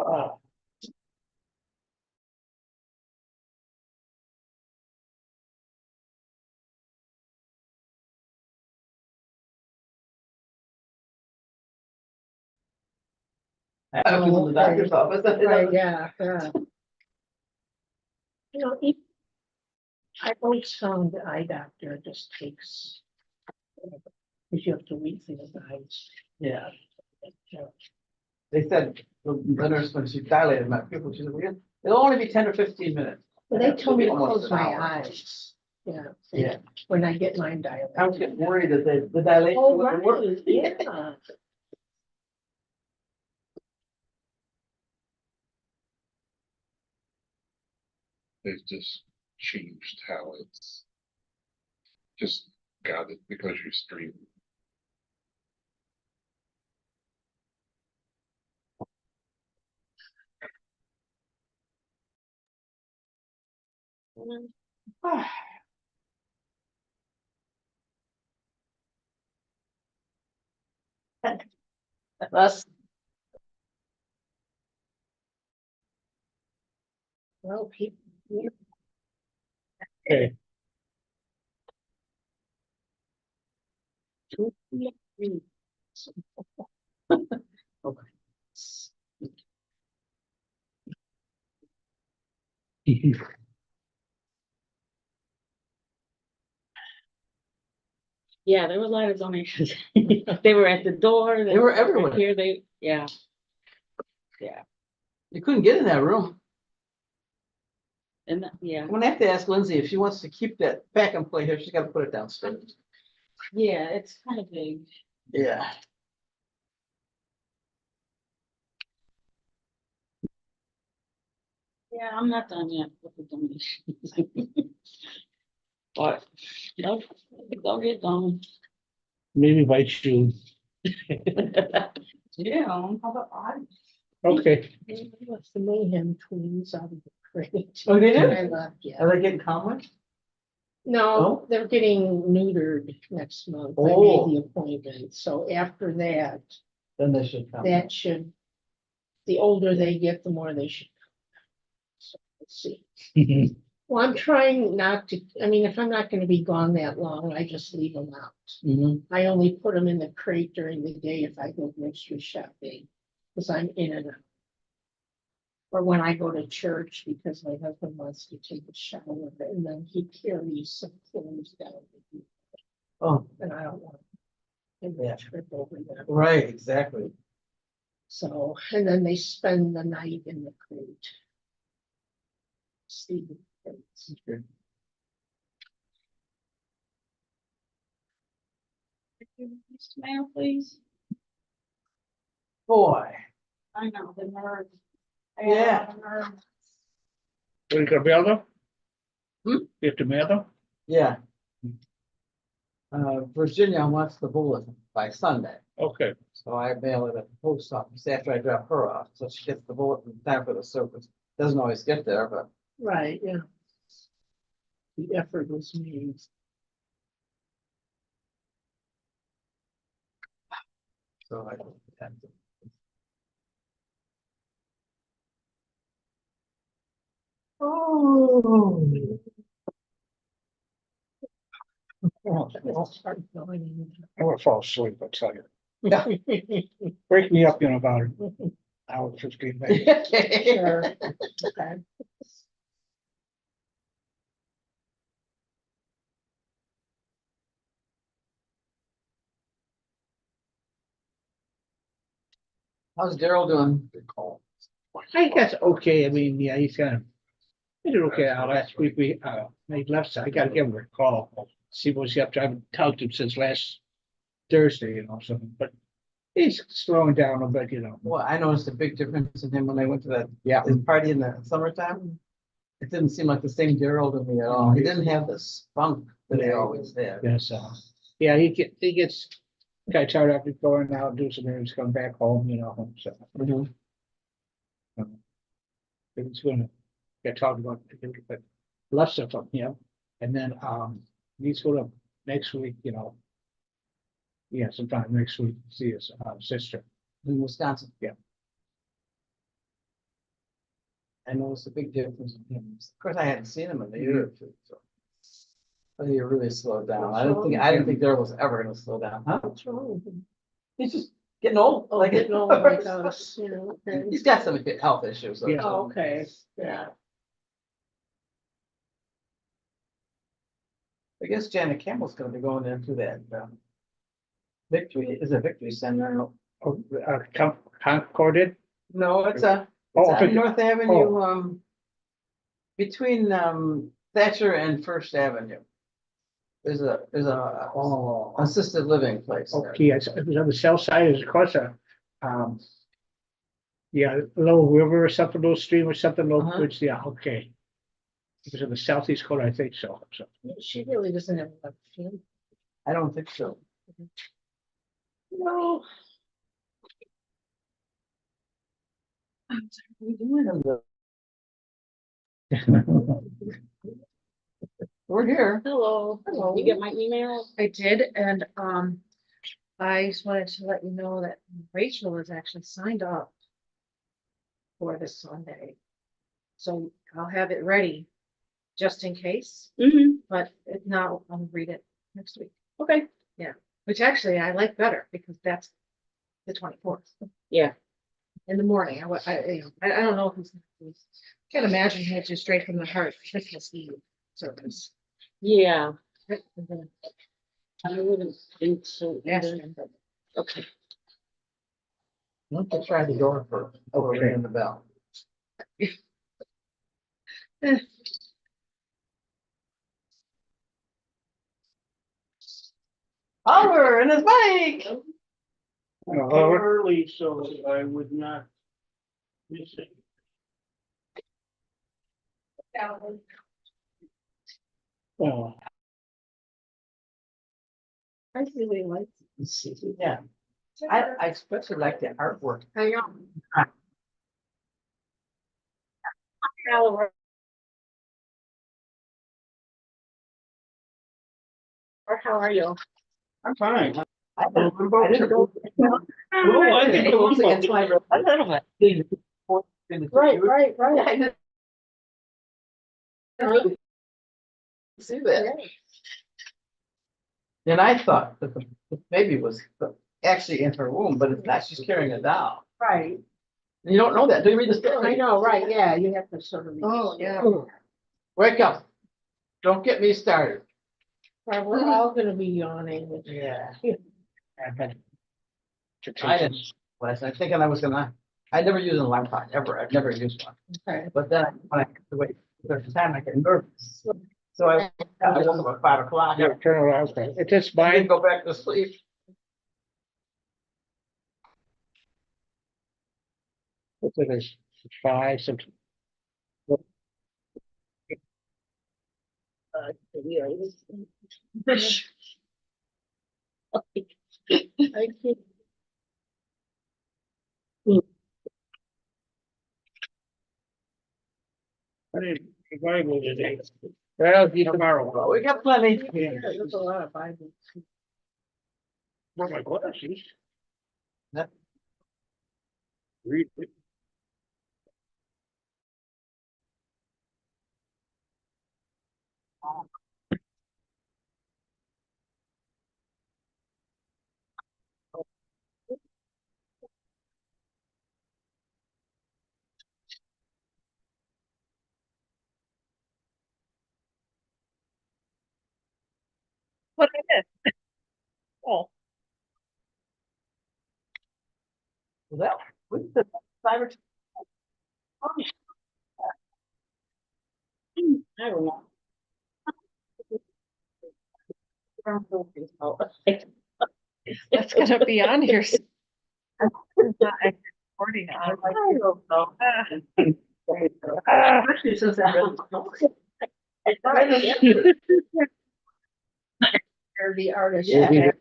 I have to go to the doctor's office. Right, yeah, yeah. You know, I always found the eye doctor just takes. Because you have to read through the eyes. Yeah, Yeah. they said, the nurse, when she dilated my pupil, she said, it'll only be 10 or 15 minutes. But they told me to Almost close an my hour. eyes. Yeah. Yeah. When I get mine dilated. I was getting worried that the dilation Oh, wouldn't work. right, yeah. They've just changed how it's just got it because you stream. That's, Well, people. Okay. Yeah, there were a lot of donations. They were at the door. They were everywhere. Here, yeah. Yeah, you couldn't get in that room. and yeah, I'm gonna have to ask Lindsay if she wants to keep that pack and play here, she's gotta put it downstairs. yeah, it's kind of big. Yeah. Yeah, I'm not done yet with the donations. But, nope, don't get done. Maybe invite you. Yeah, how about I? Okay. What's the mayhem twins out of the crate? Oh, did you? I left, yeah. Are they getting common? No, Oh. they're getting neutered next month. I Oh. made the appointment, so after that, Then they should come. that should, the older they get, the more they should. So, let's see. Well, I'm trying not to, I mean, if I'm not gonna be gone that long, I just leave them out. Mhm. I only put them in the crate during the day if I go grocery shopping, because I'm in and out. Or when I go to church, because my husband wants to take a shower, and then he carries some clothes down. with him, Oh, And I don't want him Yeah. to trip over there. right, exactly. So, and then they spend the night in the crate. Sleep in the crates. Mayor, please. Boy, I know, the nerve. Yeah. The nerve. What, you gonna mail them? Hmm? You have to mail them? yeah. Virginia wants the bulletin by Sunday, Okay. so I mail it at the post office after I drop her off, so she gets the bulletin in time for the service. Doesn't always get there, but Right, yeah. The effort was made. so I don't have to. Oh. It's hard going. I'm gonna fall asleep, I'll tell you. Yeah. Wake me up in about an hour, 15 minutes. Sure. Okay. How's Daryl doing? I guess, okay, I mean, yeah, he's kind of, he did okay, last week, he left, so I gotta give him a call, see what's he up to, I haven't talked to him since last Thursday, something, but he's slowing down a bit, Well, I noticed a big difference in him when I went to that Yeah. his party in the summertime. It didn't seem like the same Daryl to me at all. He didn't have the spunk that he always had. Yes, yeah, he gets kind of tired after going out, do some errands, come back home, so. Mhm. It's gonna get talked about, but less stuff from him, and then, he's gonna next week, yeah, sometime next week, see his, sister. In Wisconsin. Yeah. I noticed a big difference in him. Of course, I hadn't seen him in a year or two, so. But he really slowed down. I didn't think Daryl was ever gonna slow down, huh? What's wrong with him? He's just getting old. Oh, like getting old like us, you know. Okay. He's got some health issues. So- Yeah. Oh, okay, yeah. I guess Janet Campbell's gonna be going into that, Victory, is it Victory Center? Oh, Concorded? No, it's on Victory- North Avenue, between, Thatcher and First Avenue. There's a Oh, assisted living place there. okay, it was on the south side, it's across yeah, little river or something, little stream or something, little, Uh-huh. which, yeah, okay. It was in the southeast corner, I think so. She really doesn't have a feel. I don't think so. No. We doing We're here. Hello. Hello. You get my email? I did, and I just wanted to let you know that Rachel is actually signed up for this Sunday. So I'll have it ready just in case, Mm-hmm. but if not, I'll read it next week. Okay. Which actually I like better because that's the 24th. Yeah. In the morning. I don't know if he's, can't imagine he had you straight from the heart Christmas Eve service. Yeah, And then I wouldn't think so. ask either. him, but Okay. Let's try the door first. before we Okay. ring the bell. Oliver and his bike. Early, so I would not miss it. Oh, I really like. Yeah, I especially like the artwork. I know. Oliver. Or how are you? I'm fine. I didn't go. I didn't go Until I read- A little bit. Right. I didn't see that. And I thought that the baby was actually in her womb, but it's not, she's carrying it down. Right, And you don't know that, do you read the story? I know, right, yeah, you have to sort of. Oh, yeah. Wake up, don't get me started. Right, we're all gonna be yawning. Yeah. I've had to take I didn't, last night, thinking I was gonna, I never use an alarm clock, ever, I've never used one. Okay. But then when I have to wait a certain time, I get nervous. So I woke up at 5 o'clock, Yeah, turn around. It's just I didn't mine. go back to sleep. There's five, some. I can't. I didn't Bible today. Well, be tomorrow. Well, we got plenty. Yeah. There's a lot of Bible. For my glasses. Yep. Read it. What I did? Oh, Well, with the cyber. I don't know. That's gonna be on here. Recording I on. don't know. Especially since I read. Or the artist. Yeah.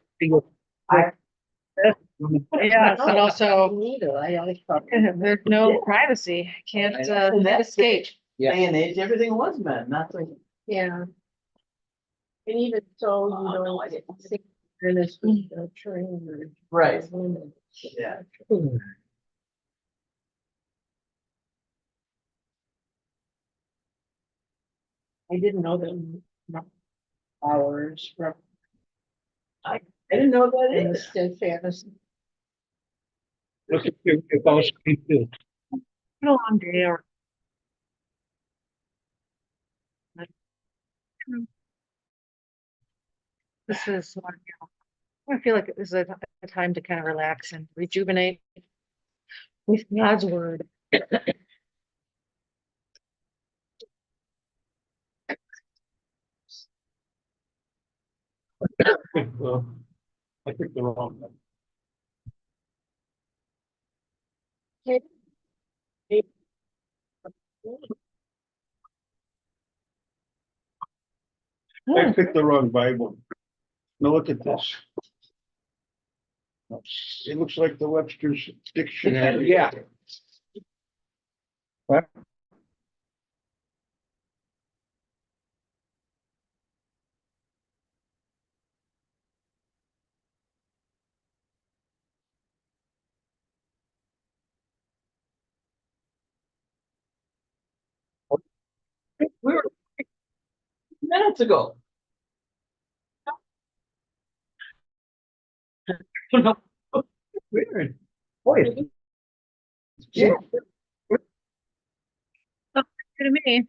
Yeah, but also, Neither, I always thought. there's no privacy, can't And that's escape. Day and age, everything was men, nothing. Yeah. And even so, you Oh, no, know, I didn't. and it's a train or. Right. Women. Yeah. I didn't know that hours from I didn't know that in the either. steadfast. Look at your boss, me too. Been a long day or. This is, I feel like this is a time to kind of relax and rejuvenate with God's word. Well, I think the wrong one. I picked the wrong Bible. Now look at this. It looks like the Webster's dictionary. Yeah. What? We were minutes ago. Weird. Boy. Yeah, To me,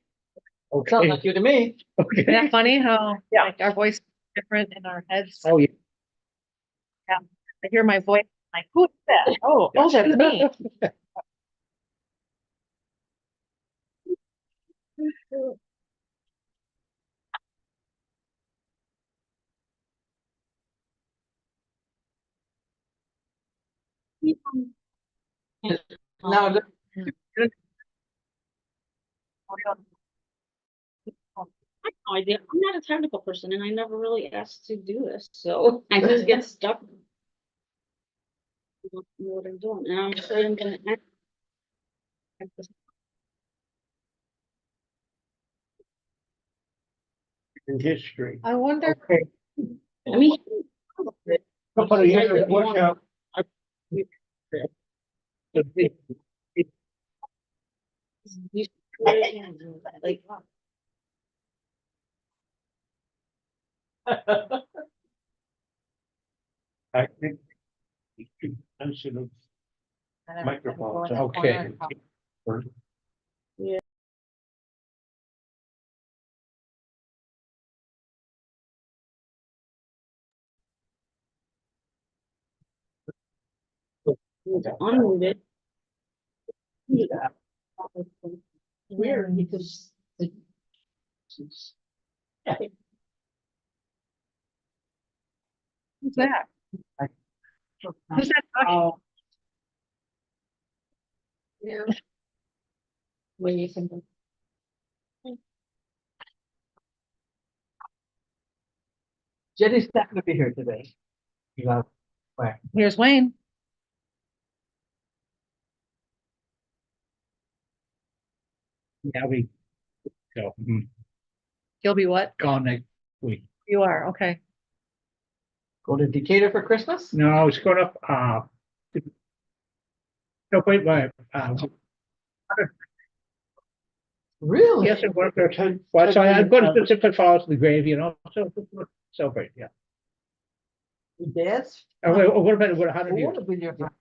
sounds Okay, like you to me. okay. isn't that funny how Yeah. like our voice is different in our heads? Oh, yeah. I hear my voice, like, who's that? Oh, that's me. Now, I have no idea. I'm not a technical person and I never really asked to do this, so I just get stuck. Don't know what I'm doing, and I'm afraid I'm gonna. In history. I wonder. Okay. I mean. Couple of years, watch out. Like, I think. I should have. Microphones, okay. unmuted. Weird because. Yeah. Who's that? Who's that? Oh. Yeah. Where you can. Jenny's not gonna be here today. You know, where? Here's Wayne. Yeah, we. So, He'll be what? gone next week. You are, okay. Go to Decatur for Christmas? No, it's going up, no, wait, Really? yes, it worked. Well, so I'm going to Pacific Falls to the grave, so celebrate, yeah. Your dad's? What about, how Who did you? would have been your friend?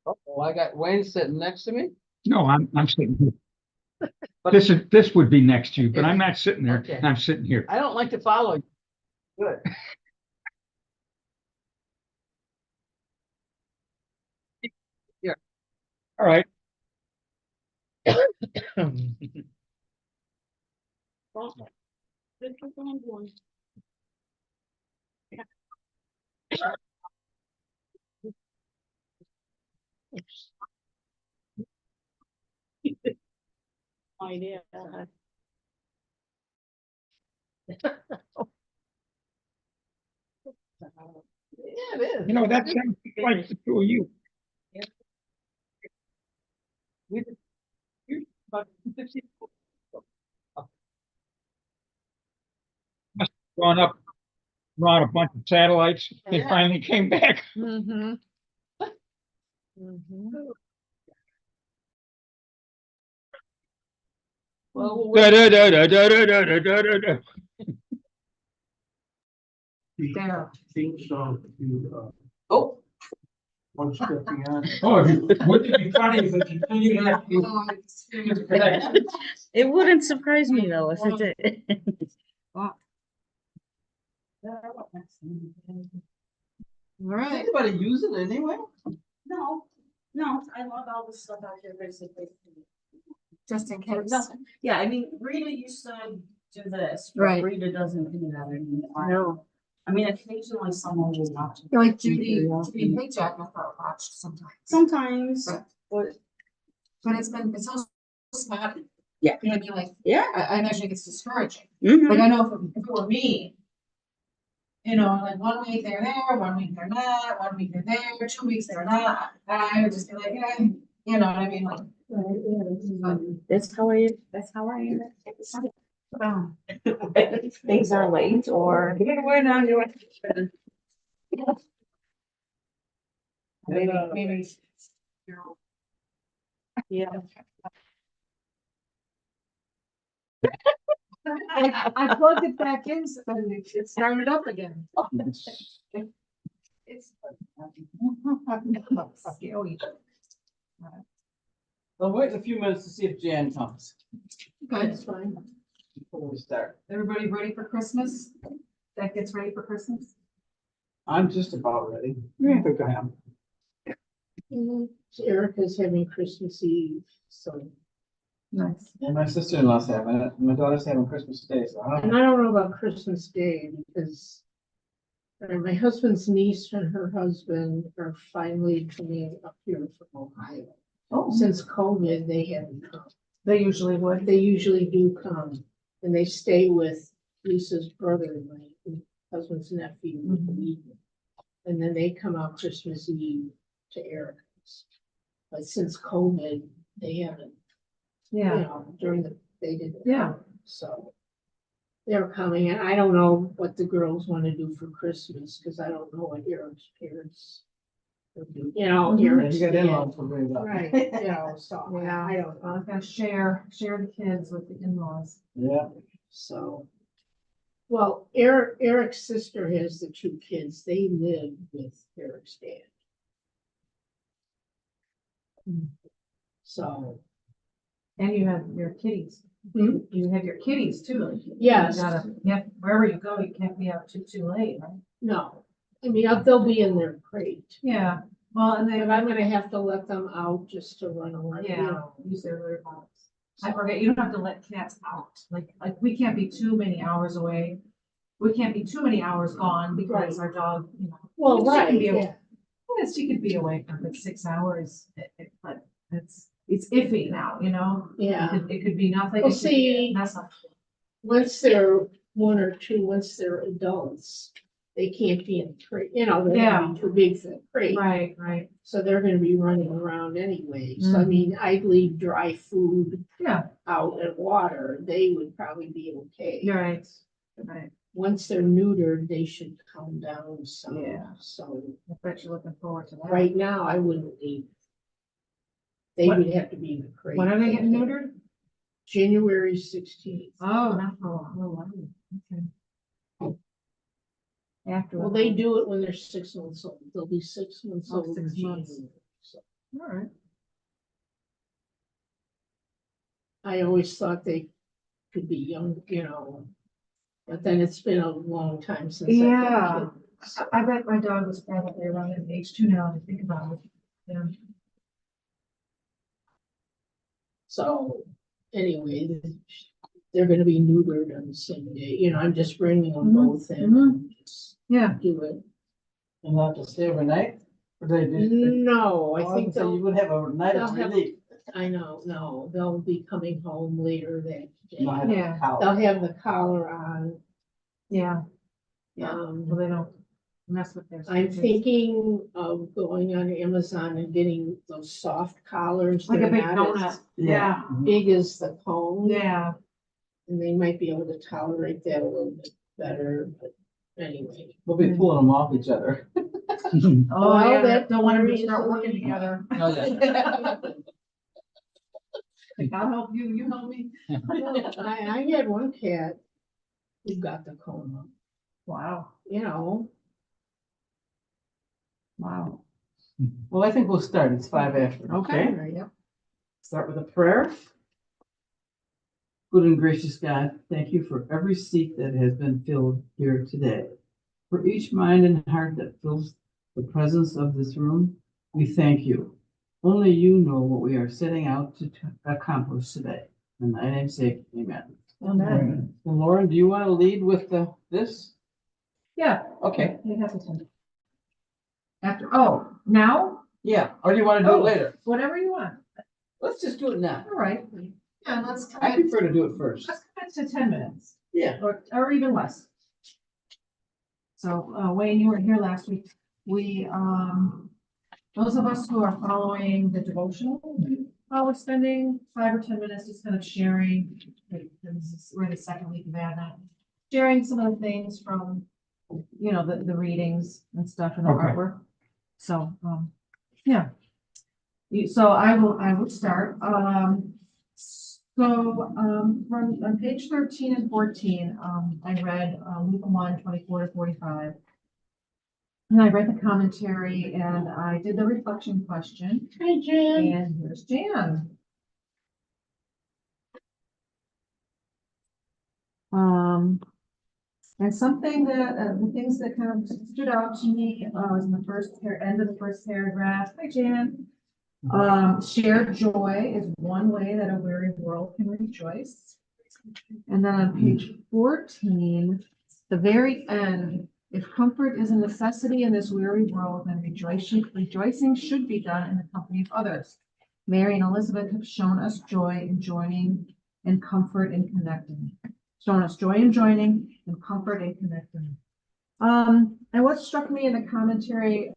Oh, I got Wayne sitting next to me. No, I'm sitting here. But This would be next to you, but I'm not sitting there. Okay. I'm sitting here. I don't like to follow you. Good. All right. Idea. Yeah, it is. You know, that sounds like the two of you. We did- you're about 50. Gone up, brought a bunch of satellites. They Yeah. finally came back. Mm-hmm. Mm-hmm. Well, Da, da, da, da, da, da, da, da, da, da, da. There. Seems so, you, Oh, one step beyond. Oh, wouldn't it be funny if it continued after? it wouldn't surprise me though if it did. All does right. anybody use it anyway? No, no, I log all this stuff out here basically. Just in For case. nothing. Yeah, I mean, Rita used to do this, but Right. Rita doesn't do that anymore. No. I mean, occasionally someone will watch. it. Like Judy Paycheck, I thought watched sometimes. Sometimes, Right. but But it's so spotty. Yeah. You know, you're like, yeah. I imagine it gets discouraging. Mhm. Like I know if it were me, you know, like 1 week they're there, 1 week they're not, 1 week they're there, 2 weeks they're not. I would just be like, yeah, you know what I mean? Like, That's how I am. Things are late or. maybe. Yeah. I plugged it back in, so then it started up again. It's. Scary. I'll wait a few minutes to see if Jan comes Good, it's fine. before we start. Everybody ready for Christmas? That gets ready for Christmas? I'm just about ready. Yeah, I think I am. Erica's having Christmas Eve, so, Nice. And my sister-in-law's having it, and my daughter's having Christmas Day, so I don't and know. I don't know about Christmas Day because my husband's niece and her husband are finally coming up here from Ohio. Oh. Since COVID, they haven't come. They usually would. They usually do come, and they stay with Lisa's brother, my husband's nephew. And then they come out Christmas Eve to Erica's. But since COVID, they haven't, you know, they didn't. Yeah. come, So they're coming, and I don't know what the girls want to do for Christmas, because I don't know what Eric's parents will do. You know, Mhm. Yeah, Eric's you got dad. in-laws to worry about. Right, you know, so Yeah. I don't Well, know, I've got to share the kids with the in-laws. Yeah, so. Well, Eric's sister has the 2 kids, they live with Eric's dad. So, And you have your kitties. Hmm? You have your kitties too. yes, You gotta, wherever you go, you can't be out too late, right? no, I mean, they'll be in their crate, Yeah, well, and but then, I'm gonna have to let them out just to run around, you yeah, know. use their litter box. I forget, you don't have to let cats out, like, we can't be too many hours away. We can't be too many hours gone because our dog, you know. Well, she can right, be away- yeah, Yes, she could be away for like 6 hours, but it's iffy now, you know? yeah. It could be nothing. Well, it could be a see, mess up. Once they're 1 or 2, once they're adults, they can't be in the crate, you know, they're gonna be too big for the crate. Right, So they're gonna be running around anyway, so I mean, I'd leave dry food yeah, out and water, they would probably be okay. you're right, Once they're neutered, they should calm down some, Yeah. so I bet you're looking forward to that. right now, I wouldn't leave. They What- would have to be in the crate. When are they getting neutered? January 16th. Oh, not for a while, okay. After. Well, they do it when they're 6 months old, they'll be 6 months Oh, old. 6 in months. January, so. All right. I always thought they could be young, you know, but then it's been a long time since. I've had Yeah. kids. I bet my dog was probably around age 2 now, to think about it. Yeah. So, anyway, they're gonna be neutered on the same day, you know, I'm just bringing them Mhm, both in. and just Yeah. Do it. and not to stay overnight, or they do. No, I Oh, think so you they'll, would have a night of they'll have- relief. I know, no, they'll be coming home later that day. Not having a Yeah. collar. They'll have the collar on. Yeah. Yeah. Um, So they don't mess with their. I'm stitches. thinking of going on Amazon and getting those soft collars. Like a They're big not donut. as Yeah. Big as the cone. Yeah. And they might be able to tolerate that a little bit better, but anyway. We'll be pulling them off each other. Oh, Well, yeah, that don't want them to very start working easily- together. Oh, yeah. I'll help you, you help me. I had one cat who got the coma, Wow, you know. wow. Well, I think we'll start. It's 5 after, okay? Yep. Start with a prayer. Good and gracious God, thank you for every seat that has been filled here today. For each mind and heart that fills the presence of this room, we thank you. Only you know what we are setting out to accomplish today. In thy name's sake, amen. Amen. And Lauren, do you want to lead with this? Yeah. Okay, You have this one. After, oh, now, yeah, or do you want to do Oh. it later? whatever you want. Let's just do it now. All right. Yeah, let's I prefer to do it first. let's commit to 10 minutes Yeah. or even less. So, Wayne, you were here last week. We, those of us who are following the devotional, we're spending 5 or 10 minutes just kind of sharing. We're in the second week of Advent, sharing some of the things from, the readings and stuff in the Okay. artwork. So, yeah. So I will start. From on page 13 and 14, I read Luke 1:24-45. And I read the commentary and I did the reflection question. Hi, Jen. And here's Jan. And something that, the things that kind of stood out to me, was in the end of the first paragraph. Hi, Jan. Shared joy is one way that a weary world can rejoice. And then on page 14, the very end, if comfort is a necessity in this weary world, then rejoicing should be done in the company of others. Mary and Elizabeth have shown us joy in joining and comfort in connecting. Shown us joy in joining and comfort in connecting. And what struck me in the commentary,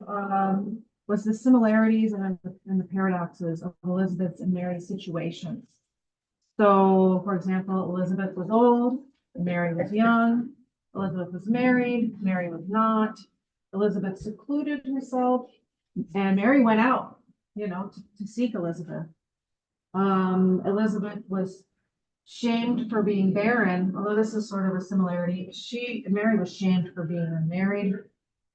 was the similarities and the paradoxes of Elizabeth's and Mary's situations. So, for example, Elizabeth was old, Mary was young. Elizabeth was married, Mary was not. Elizabeth secluded herself, and Mary went out, to seek Elizabeth. Elizabeth was shamed for being barren, although this is sort of a similarity. Mary was shamed for being unmarried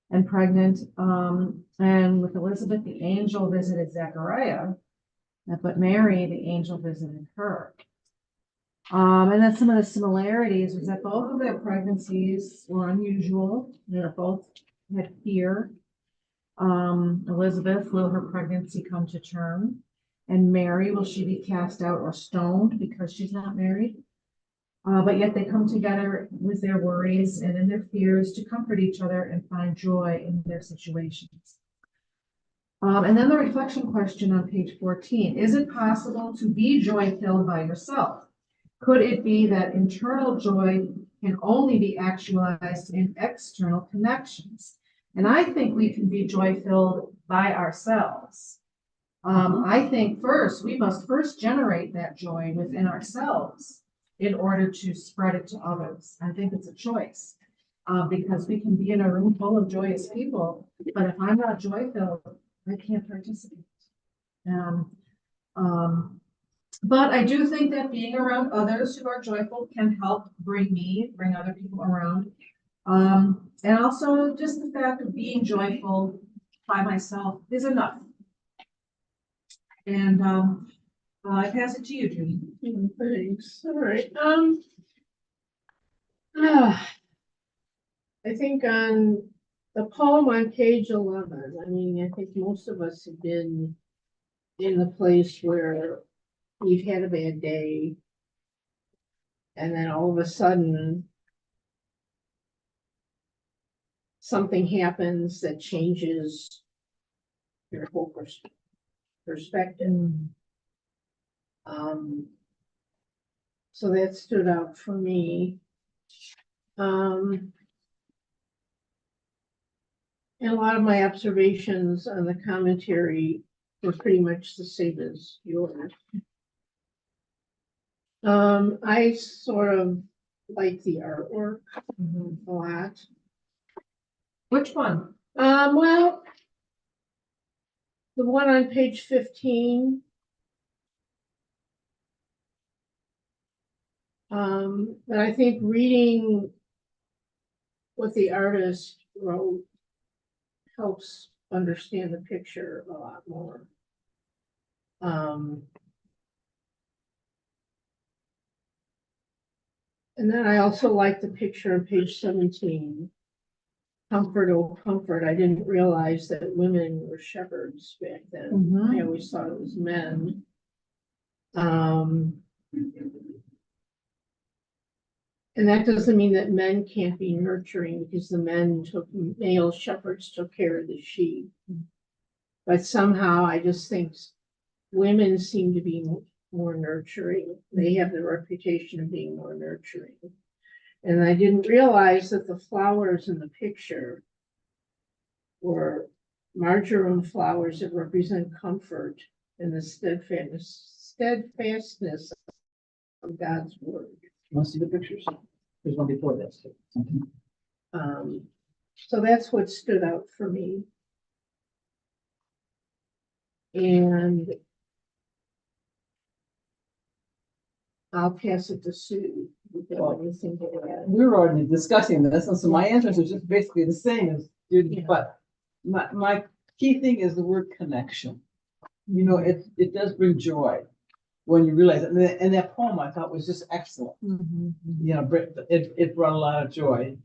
and pregnant. And with Elizabeth, the angel visited Zechariah, but Mary, the angel visited her. And then some of the similarities was that both of their pregnancies were unusual. They both had fear. Elizabeth, will her pregnancy come to term? And Mary, will she be cast out or stoned because she's not married? But yet they come together with their worries and in their fears to comfort each other and find joy in their situations. And then the reflection question on page 14, is it possible to be joy-filled by yourself? Could it be that internal joy can only be actualized in external connections? And I think we can be joy-filled by ourselves. I think we must first generate that joy within ourselves in order to spread it to others. I think it's a choice, because we can be in a room full of joyous people, but if I'm not joy-filled, I can't participate. But I do think that being around others who are joyful can help bring other people around. And also just the fact of being joyful by myself is enough. And I pass it to you, Judy. Thanks. All right. I think on the poem on page 11, I think most of us have been in the place where we've had a bad day, and then all of a sudden something happens that changes your whole perspective. So that stood out for me. And a lot of my observations on the commentary were pretty much the same as yours. I sort of like the artwork a lot. Which one? Well, the one on page 15. But I think reading what the artist wrote helps understand the picture a lot more. And then I also like the picture on page 17. Comfort, oh comfort. I didn't realize that women were shepherds back then. I always thought it was men. And that doesn't mean that men can't be nurturing, because the male shepherds took care of the sheep. But somehow I just think women seem to be more nurturing. They have the reputation of being more nurturing. And I didn't realize that the flowers in the picture were marjoram flowers that represent comfort and the steadfastness of God's word. Want to see the pictures? There's one before this. So that's what stood out for me. And I'll pass it to Sue. If you have anything to add. We were already discussing this, and so my answers are just basically the same as Judy, Yeah. but my key thing is the word connection. You know, it does bring joy when you realize it. And that poem I thought was just excellent. You know, it brought a lot of joy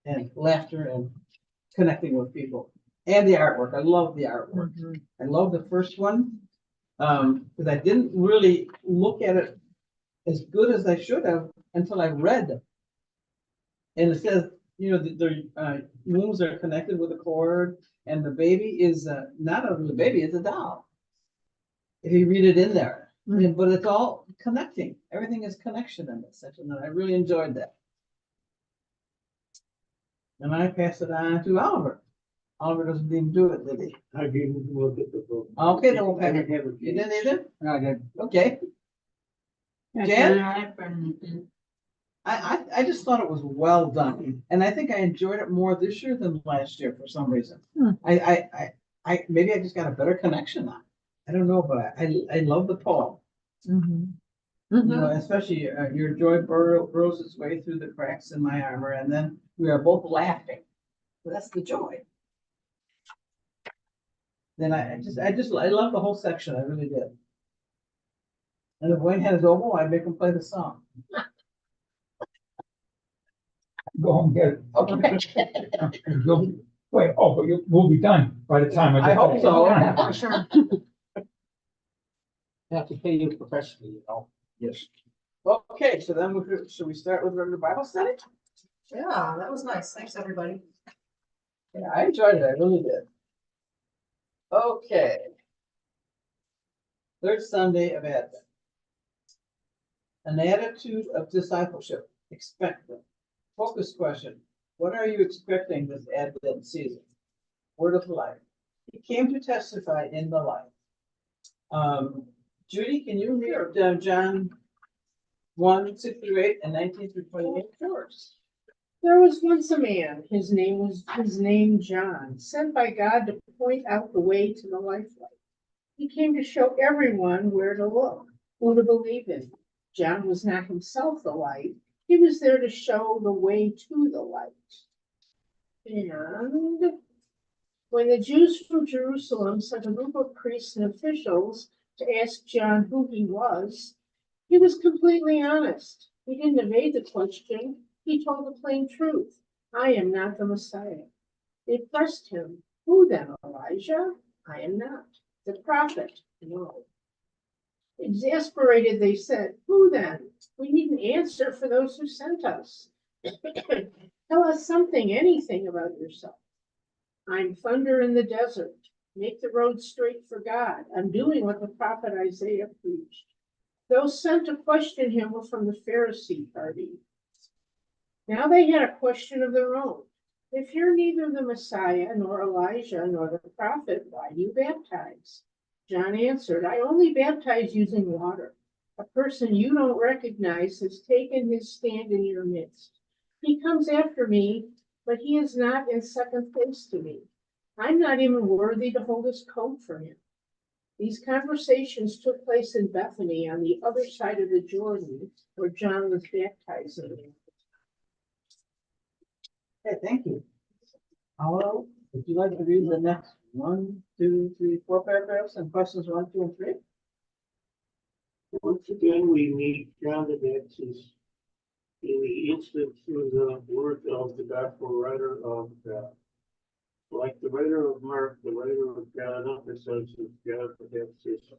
and laughter and connecting with people. And the artwork. I love the artwork. I love the first one. Because I didn't really look at it as good as I should have until I read it. And it says, you know, the wombs are connected with a cord, and the baby is not a real baby, it's a doll. If you read it in there. But it's all connecting. Everything is connection in this section, and I really enjoyed that. And I pass it on to Oliver. Oliver doesn't even do it, did he? I didn't look at the book. Okay, then we'll I pass it. didn't have it. You didn't either? I did. Okay. Jan? Jan? I just thought it was well done, and I think I enjoyed it more this year than last year for some reason. I maybe I just got a better connection on it. I don't know, but I love the poem. You know, especially your joy burrows its way through the cracks in my armor, and then we are both laughing. So that's the joy. Then I love the whole section. I really did. And if Wayne had his oboe, I'd make him play the song. Go home, and get it. Okay. Wait, but we'll be done by the time. I hope so. For sure. Have to pay you professionally, you know. Yes. Okay, so then should we start with regular Bible study? Yeah, that was nice. Thanks, everybody. Yeah, I enjoyed it. I really did. Okay. Third Sunday of Advent. An attitude of discipleship. Expectant. Focus question. What are you expecting this Advent season? Word of life. He came to testify in the light. Judy, can you read John 1:6-8 and 19-28? Yours. There was once a man, his name John, sent by God to point out the way to the life light. He came to show everyone where to look, who to believe in. John was not himself the light. He was there to show the way to the light. And when the Jews from Jerusalem sent a group of priests and officials to ask John who he was completely honest. He didn't evade the question. He told the plain truth. I am not the Messiah. They pressed him. Who then, Elijah? I am not. The prophet? No. Exasperated, they said, who then? We need an answer for those who sent us. Tell us something, anything about yourself. I'm thunder in the desert. Make the road straight for God. I'm doing what the prophet Isaiah preached. Those sent to question him were from the Pharisee party. Now they had a question of their own. If you're neither the Messiah, nor Elijah, nor the prophet, why do you baptize? John answered, I only baptize using water. A person you don't recognize has taken his stand in your midst. He comes after me, but he is not in second place to me. I'm not even worthy to hold his coat for him. These conversations took place in Bethany on the other side of the Jordan where John was baptizing. Okay, thank you. Paolo, would you like to read the next 1, 2, 3, 4 paragraphs and questions 1, 2, and 3? Once again, we meet John the Baptist in the instance through the words of the gospel writer of God. Like the writer of Mark, the writer of John emphasizes John the Baptist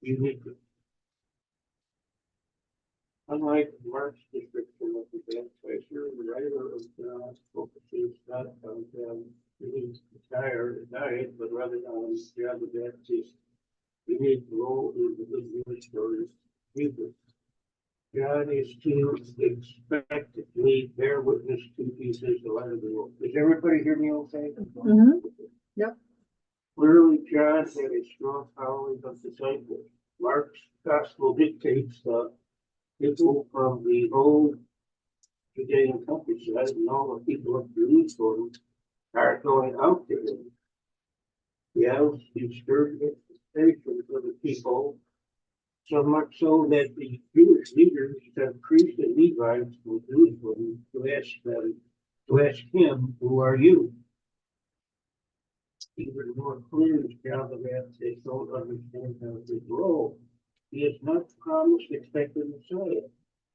uniquely. Unlike Mark's description of the baptizer, the writer of John focuses not on his entire diet, but rather on John the Baptist's unique role in the good news story. Jesus. God is to expectantly bear witness to Jesus, the light of the world. Does everybody hear me okay? Yep. Clearly, John had a strong following of disciples. Mark's gospel dictates that people from the whole Judean countryside and all the people of Jerusalem are going out to him. Yes, he stirred expectations of the people, so much so that the Jewish leaders sent priests and Levites from Jerusalem to ask him, "Who are you?" Even more clearly, John the Baptist don't understand how his role. He is not the promised expected Messiah.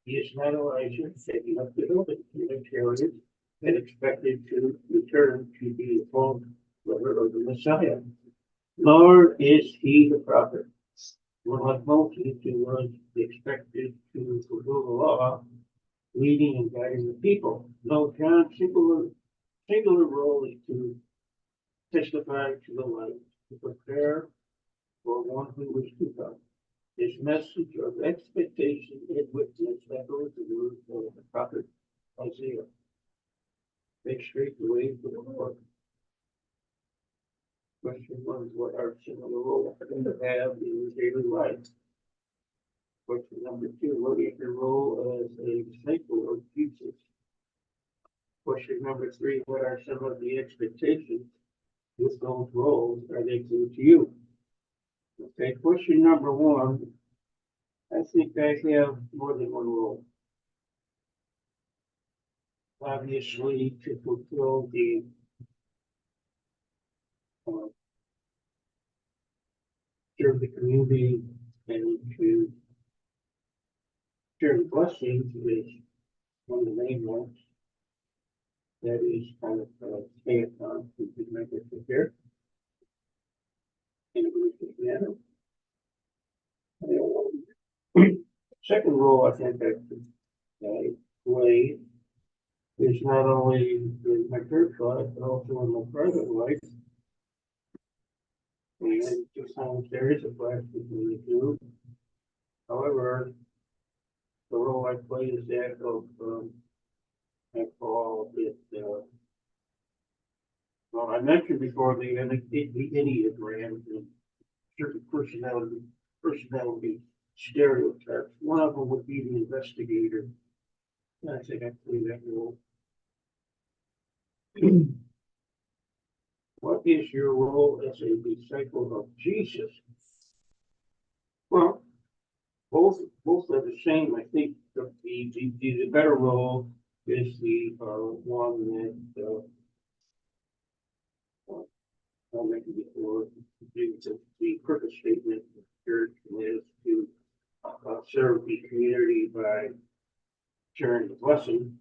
He is not Elijah taking up the building in a chariot and expected to return to be the full brother of the Messiah. Nor is he the prophet. Like Moses, who was expected to fulfill the law, leading and guiding the people. No, John's singular role is to testify to the light, to prepare for one who was to come. His message of expectation and witness echoes the words of the prophet Isaiah. Make straight the way for the Lord. Question 1 is what are some of the roles that you have in your daily life? Question number 2, what is your role as a disciple of Jesus? Question number 3, what are some of the expectations with those roles are they clear to you? Okay, question number 1, I think I have more than one role. Obviously, to fulfill the serve the community and to share the blessings is one of the main ones. That is kind of stay at home to make it prepared. In a brief manner. Second role I think that play is not only in my church life, but also in my private life. And sometimes there is a clash between the two. However, the role I play is that of, I call it, well, I mentioned before the Enneagram, and certain personality stereotypes. One of them would be the investigator. And I think I play that role. What is your role as a disciple of Jesus? Well, both are the same. I think the better role is the one that I mentioned before. The purpose statement of the church is to serve the community by sharing the blessing.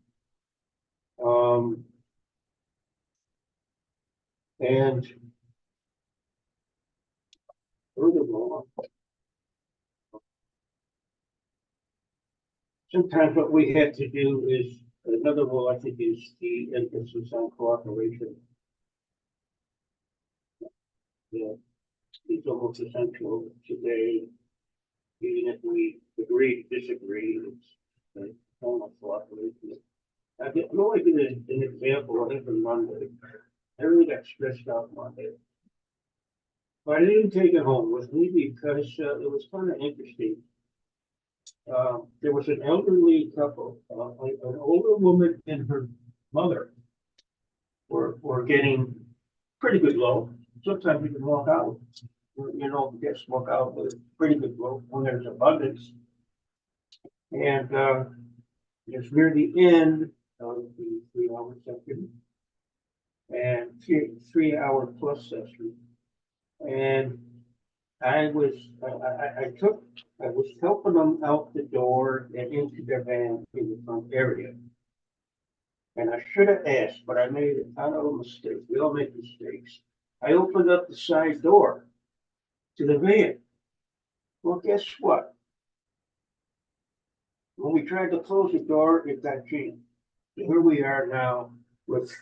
And furthermore, sometimes what we have to do is another role, I think, is the emphasis on cooperation. Yeah, it's almost essential today, even if we agree to disagree, it's a form of cooperation. I'm only give an example. I think from Monday, I really got stressed out Monday. But I didn't take it home with me because it was kind of interesting. There was an elderly couple, an older woman and her mother were getting pretty good low. Sometimes you can walk out. you know, just look out with pretty good rope when there's abundance. And, it's near the end of the 3 hour session. And 3 hour plus session. And I was helping them out the door and into their van in the front area. And I should have asked, but I made a ton of mistakes. We all make mistakes. I opened up the side door to the van. Well, guess what? When we tried to close the door, it got jammed. Here we are now with,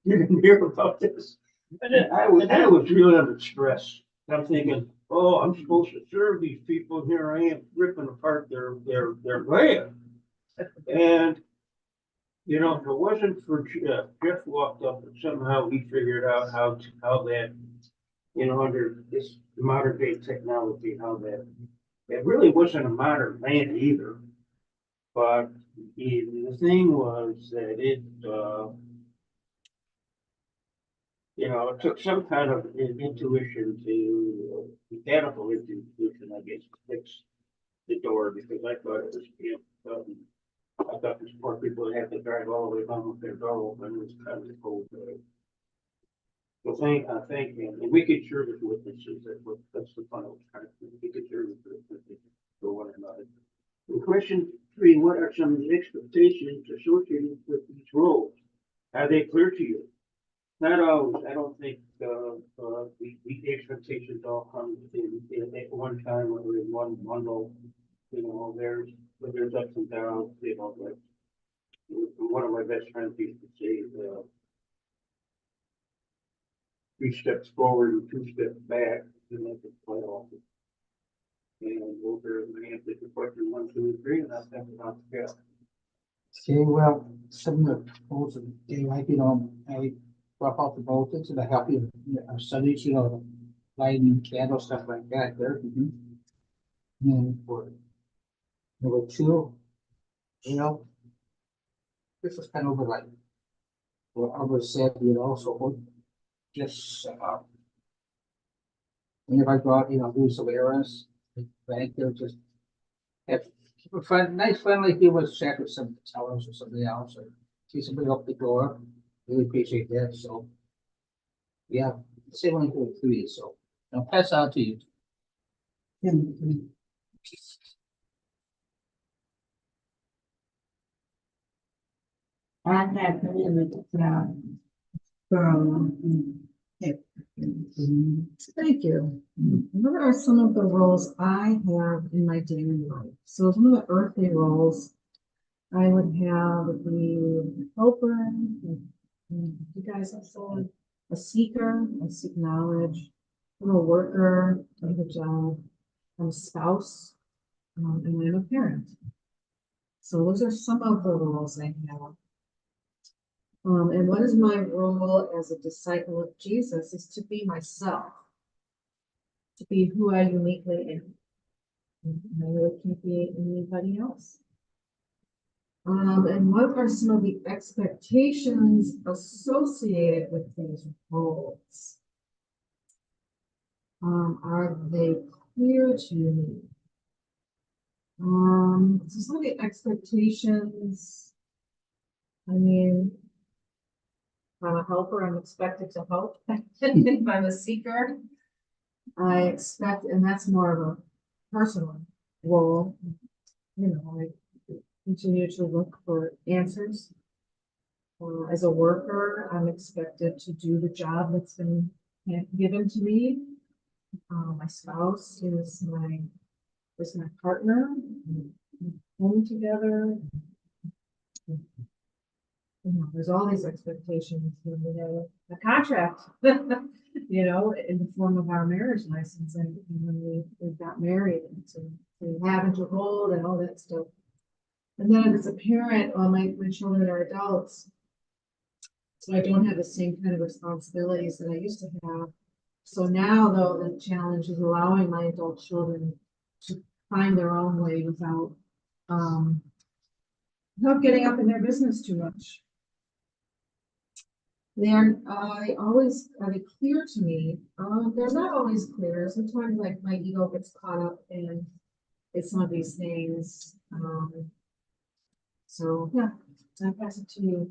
you didn't hear about this. I was really under stress. I'm thinking, oh, I'm supposed to serve these people. Here I am ripping apart their van. And, you know, if it wasn't for Jeff walked up and somehow he figured out how that, you know, under this modern day technology, how that, it really wasn't a modern van either. But the thing was that it, you know, it took some kind of intuition to, mechanical intuition, I guess, to fix the door because I thought it was, you know, I thought these poor people had to drive all the way home with their door open. It was kind of cold. So thank him. And we could serve as witnesses. That's the fun of it. We could serve as witnesses for one another. In question 3, what are some of the expectations associated with these roles? Are they clear to you? Not always. I don't think the expectations all come at one time or in one bundle. You know, there's ups and downs. You know, like one of my best friends used to say, 3 steps forward and 2 steps back, and that's quite often. And over the answer to question 1, 2, and 3, and that's about the scale. Okay, well, some of the goals of the day, like, you know, I drop off the bulletins and I help you our studies, you know, lighting candles, stuff like that there. And for number 2, you know, this is kind of like what others said, you know, so just whenever I go out, you know, do some errands, right there, just have a nice friendly humor chat with some tellers or something else, or see somebody up the door. Really appreciate that. So, yeah, say one to 3. So, I'll pass out to you. I have limited from. Thank you. What are some of the roles I have in my daily life? So some of the earthly roles, I would have the helper, you guys have said, a seeker, I seek knowledge, I'm a worker, I have a job, I'm a spouse, and I'm a parent. So those are some of the roles I have. And what is my role as a disciple of Jesus is to be myself, to be who I uniquely am. I really can't be anybody else. And what are some of the expectations associated with these roles? Are they clear to me? So some of the expectations, I mean, if I'm a helper, I'm expected to help. If I'm a seeker, I expect, and that's more of a personal role. You know, I continue to look for answers. As a worker, I'm expected to do the job that's been given to me. My spouse is my partner. We home together. You know, there's all these expectations when we have a contract, you know, in the form of our marriage license and when we got married and to have and to hold and all that stuff. And then as a parent, all my children are adults. So I don't have the same kind of responsibilities that I used to have. So now though, the challenge is allowing my adult children to find their own way without getting up in their business too much. they always are they clear to me. They're not always clear. Sometimes like my ego gets caught up in some of these things. So yeah, I pass it to you.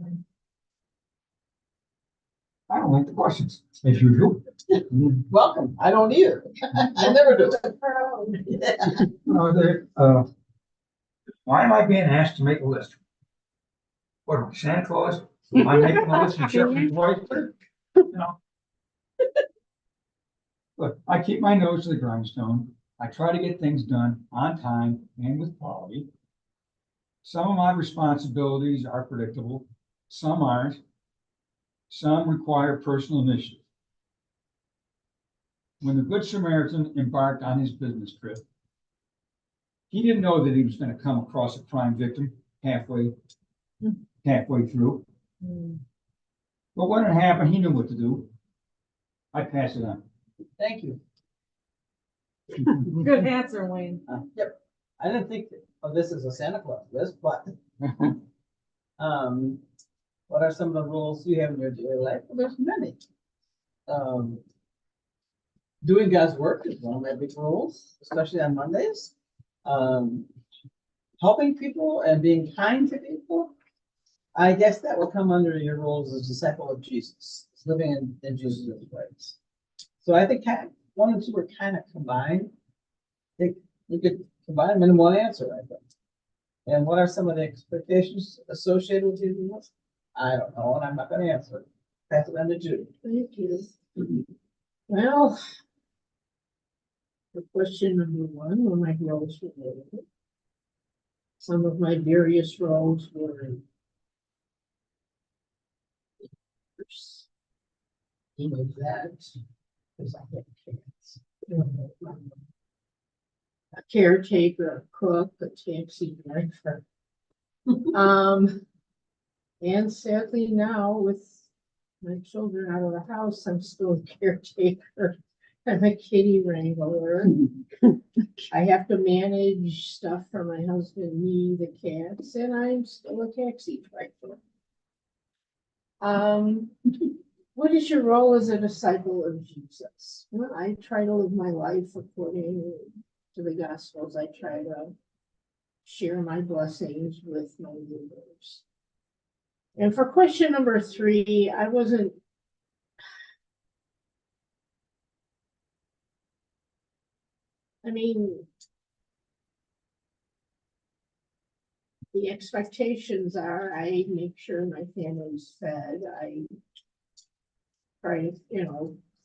I don't like the questions, as usual. Welcome. I don't either. I never do. Why am I being asked to make a list? What, am I Santa Claus? Am I making a list and Shepard's wife? You know? Look, I keep my nose to the grindstone. I try to get things done on time and with quality. Some of my responsibilities are predictable, some aren't. Some require personal initiative. When the Good Samaritan embarked on his business trip, he didn't know that he was going to come across a crime victim halfway through. But when it happened, he knew what to do. I pass it on. Thank you. Good answer, Wayne. Yep. I didn't think of this as a Santa Claus list, but what are some of the rules you have in your daily life? Well, there's many. Doing God's work is one of my big rules, especially on Mondays. Helping people and being kind to people. I guess that will come under your roles as a disciple of Jesus, living in Jesus' ways. So I think one and two are kind of combined. You could combine them in one answer, I think. And what are some of the expectations associated with these rules? I don't know, and I'm not going to answer it. Pass it on to Judy. Thank you. Well, for question number one, were my roles related? Some of my various roles were that because I had kids. A caretaker, a cook, a taxi driver. And sadly now with my children out of the house, I'm still a caretaker. I'm a kitty wrangler. I have to manage stuff for my husband, me, the cats, and I'm still a taxi driver. What is your role as a disciple of Jesus? Well, I try to live my life according to the Gospels. I try to share my blessings with my neighbors. And for question number three, the expectations are I make sure my family's fed. I try to,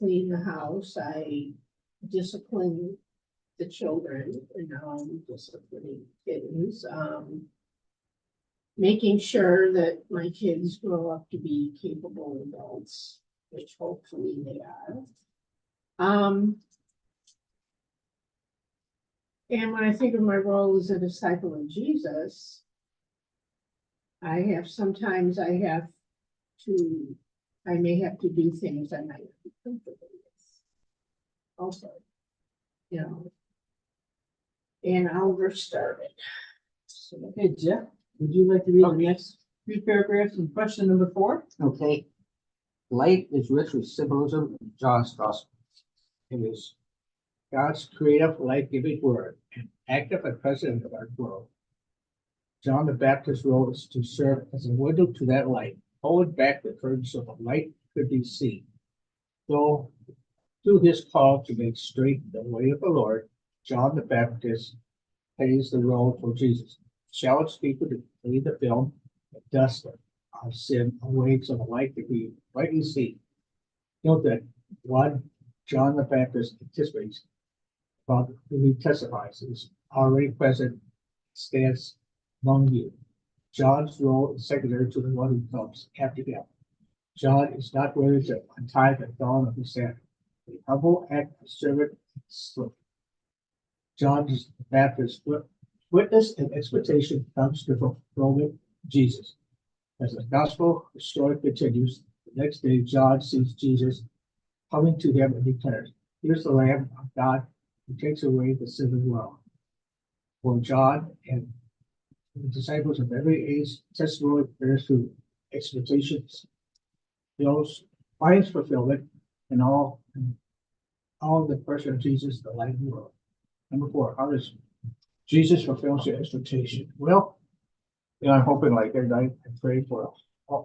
clean the house. I discipline the children, and now I'm disciplining kittens. Making sure that my kids grow up to be capable adults, which hopefully they are. And when I think of my role as a disciple of Jesus, sometimes I may have to do things I might not be comfortable with. Also, and I'll restart it. So, okay, Jeff, would you like to read the next few paragraphs in question number 4? Okay. Light is rich with symbolism of John's gospel. It is God's creative, life-giving word, and active and present in our world. John the Baptist's role is to serve as a window to that light, hold back the curtain so the light could be seen. So, through his call to make straight the way of the Lord, John the Baptist plays the role for Jesus. Challenge people to clean the film and dust of sin away so the light can be rightly seen. Note that one John the Baptist anticipates about who he testifies is already present, stands among you. John's role is secondary to the one who comes after him. John is not ready to untie the thorn of the Sabbath. The humble act of servant slip. John the Baptist's witness and expectation comes to fulfillment Jesus. As the gospel story continues, the next day John sees Jesus coming to him and declares, "Here's the Lamb of God who takes away the sin of the world." For John and the disciples of every age, testimony bears through expectations. Bill's highest fulfillment in all the person of Jesus, the light of the world. Number 4, how does Jesus fulfills your expectation? Well, I'm hoping like every I pray for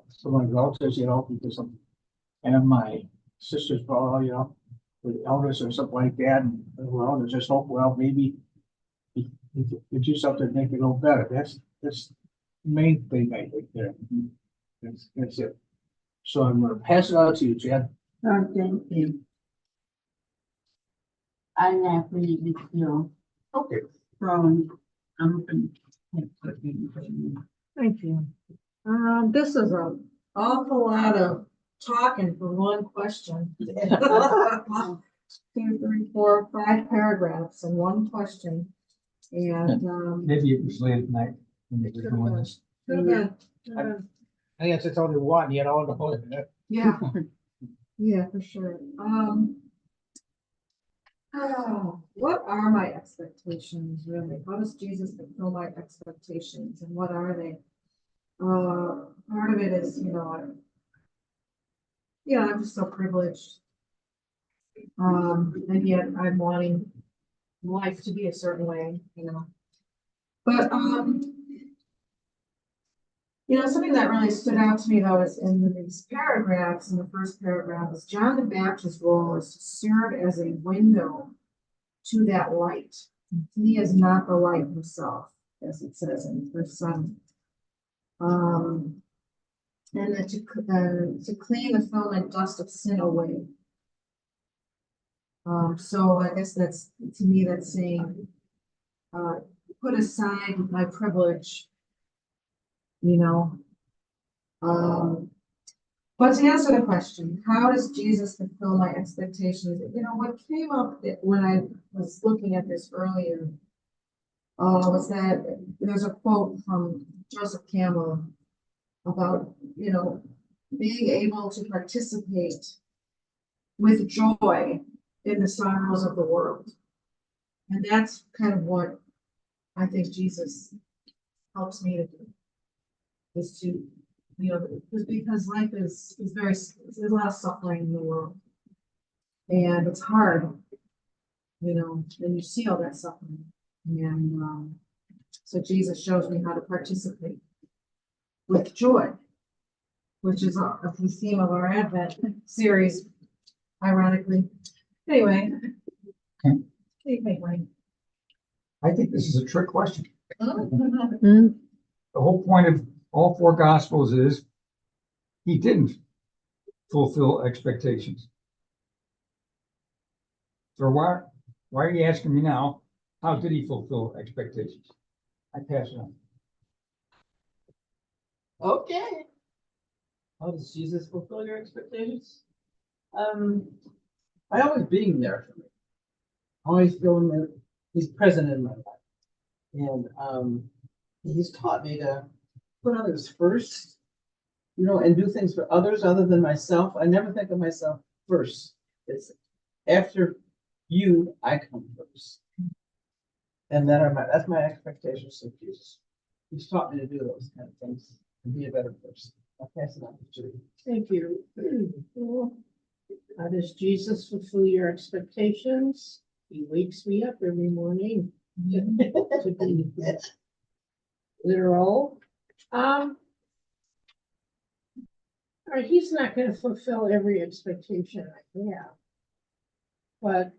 some of my relatives, because and my sister's brother, with elders or something like that, and well, I just hope, well, maybe you do something to make it a little better. That's the main thing I think there. That's it. So I'm gonna pass it on to you, Chad. Thank you. I have really big feel Okay. from, I'm. Thank you. This is an awful lot of talking for one question. 2, 3, 4, 5 paragraphs and one question. And, Maybe it was late at night when they were doing this. could've been, I guess it's only one, you know, the whole. yeah, yeah, for sure. What are my expectations really? How does Jesus fulfill my expectations and what are they? Part of it is, I'm just so privileged. And yet I'm wanting life to be a certain way, But, something that really stood out to me though is in these paragraphs, in the first paragraph, is John the Baptist's role is to serve as a window to that light. He is not the light himself, as it says in verse 7. And then to clean the film and dust of sin away. So I guess that's, to me, that's saying, put aside my privilege, but to answer the question, how does Jesus fulfill my expectations? What came up when I was looking at this earlier, was that there's a quote from Joseph Campbell about, being able to participate with joy in the sorrows of the world. And that's kind of what I think Jesus helps me to do, is to, because life is there's a lot of suffering in the world. And it's hard, and you see all that suffering. And so Jesus shows me how to participate with joy, which is the theme of our Advent series, ironically. Anyway. Okay. What do you think, Wayne? I think this is a trick question. Mm-hmm. The whole point of all 4 gospels is he didn't fulfill expectations. So why are you asking me now, how did he fulfill expectations? I pass it on. Okay. How does Jesus fulfill your expectations? By always being there for me. Always feeling that he's present in my life. And he's taught me to put others first, and do things for others other than myself. I never think of myself first. It's after you, I come first. And that's my expectations of Jesus. He's taught me to do those kind of things and be a better person. I'll pass it on to Judy. Thank you. How does Jesus fulfill your expectations? He wakes me up every morning to be literal. He's not going to fulfill every expectation I have, but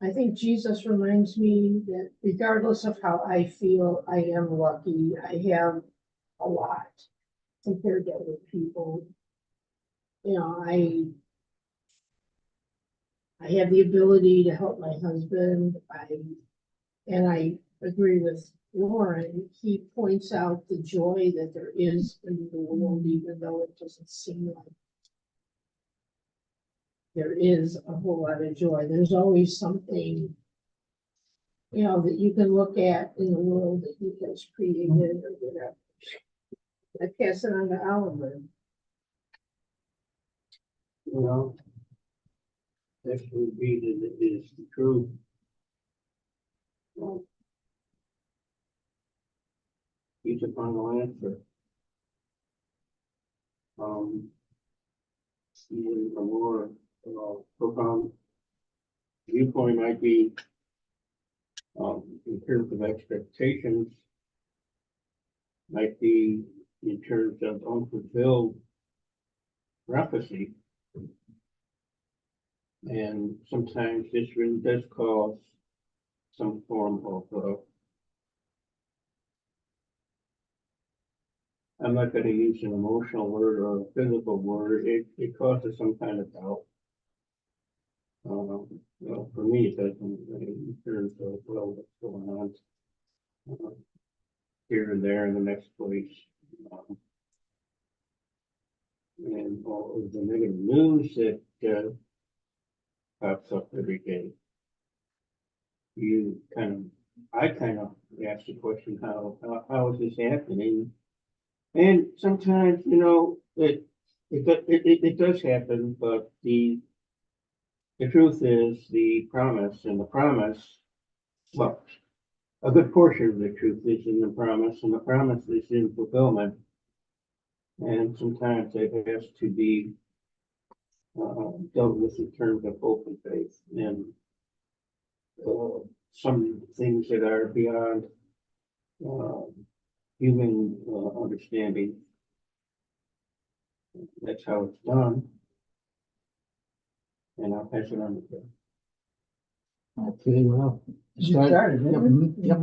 I think Jesus reminds me that regardless of how I feel, I am lucky. I have a lot compared to other people. I have the ability to help my husband. I agree with Lauren. He points out the joy that there is in the world, even though it doesn't seem like there is a whole lot of joy. There's always something, that you can look at in the world that he has created or whatever. I pass it on to Oliver. If we read it is the truth. he's a final answer. Even a more, profound viewpoint might be, in terms of expectations, might be in terms of unfulfilled prophecy. And sometimes this really does cause some form of, I'm not gonna use an emotional word or a physical word, it causes some kind of doubt. For me, it doesn't, in terms of, well, what's going on, here and there in the next place. And all of the negative news that, pops up every day. I kind of ask the question, how is this happening? And sometimes, it does happen, but the truth is the promise, well, a good portion of the truth is in the promise, and the promise is in fulfillment. And sometimes it has to be dealt with in terms of hope and faith, and some things that are beyond human understanding. That's how it's done. And I'll pass it on to Bill. Okay, well. You started, didn't you? Yep.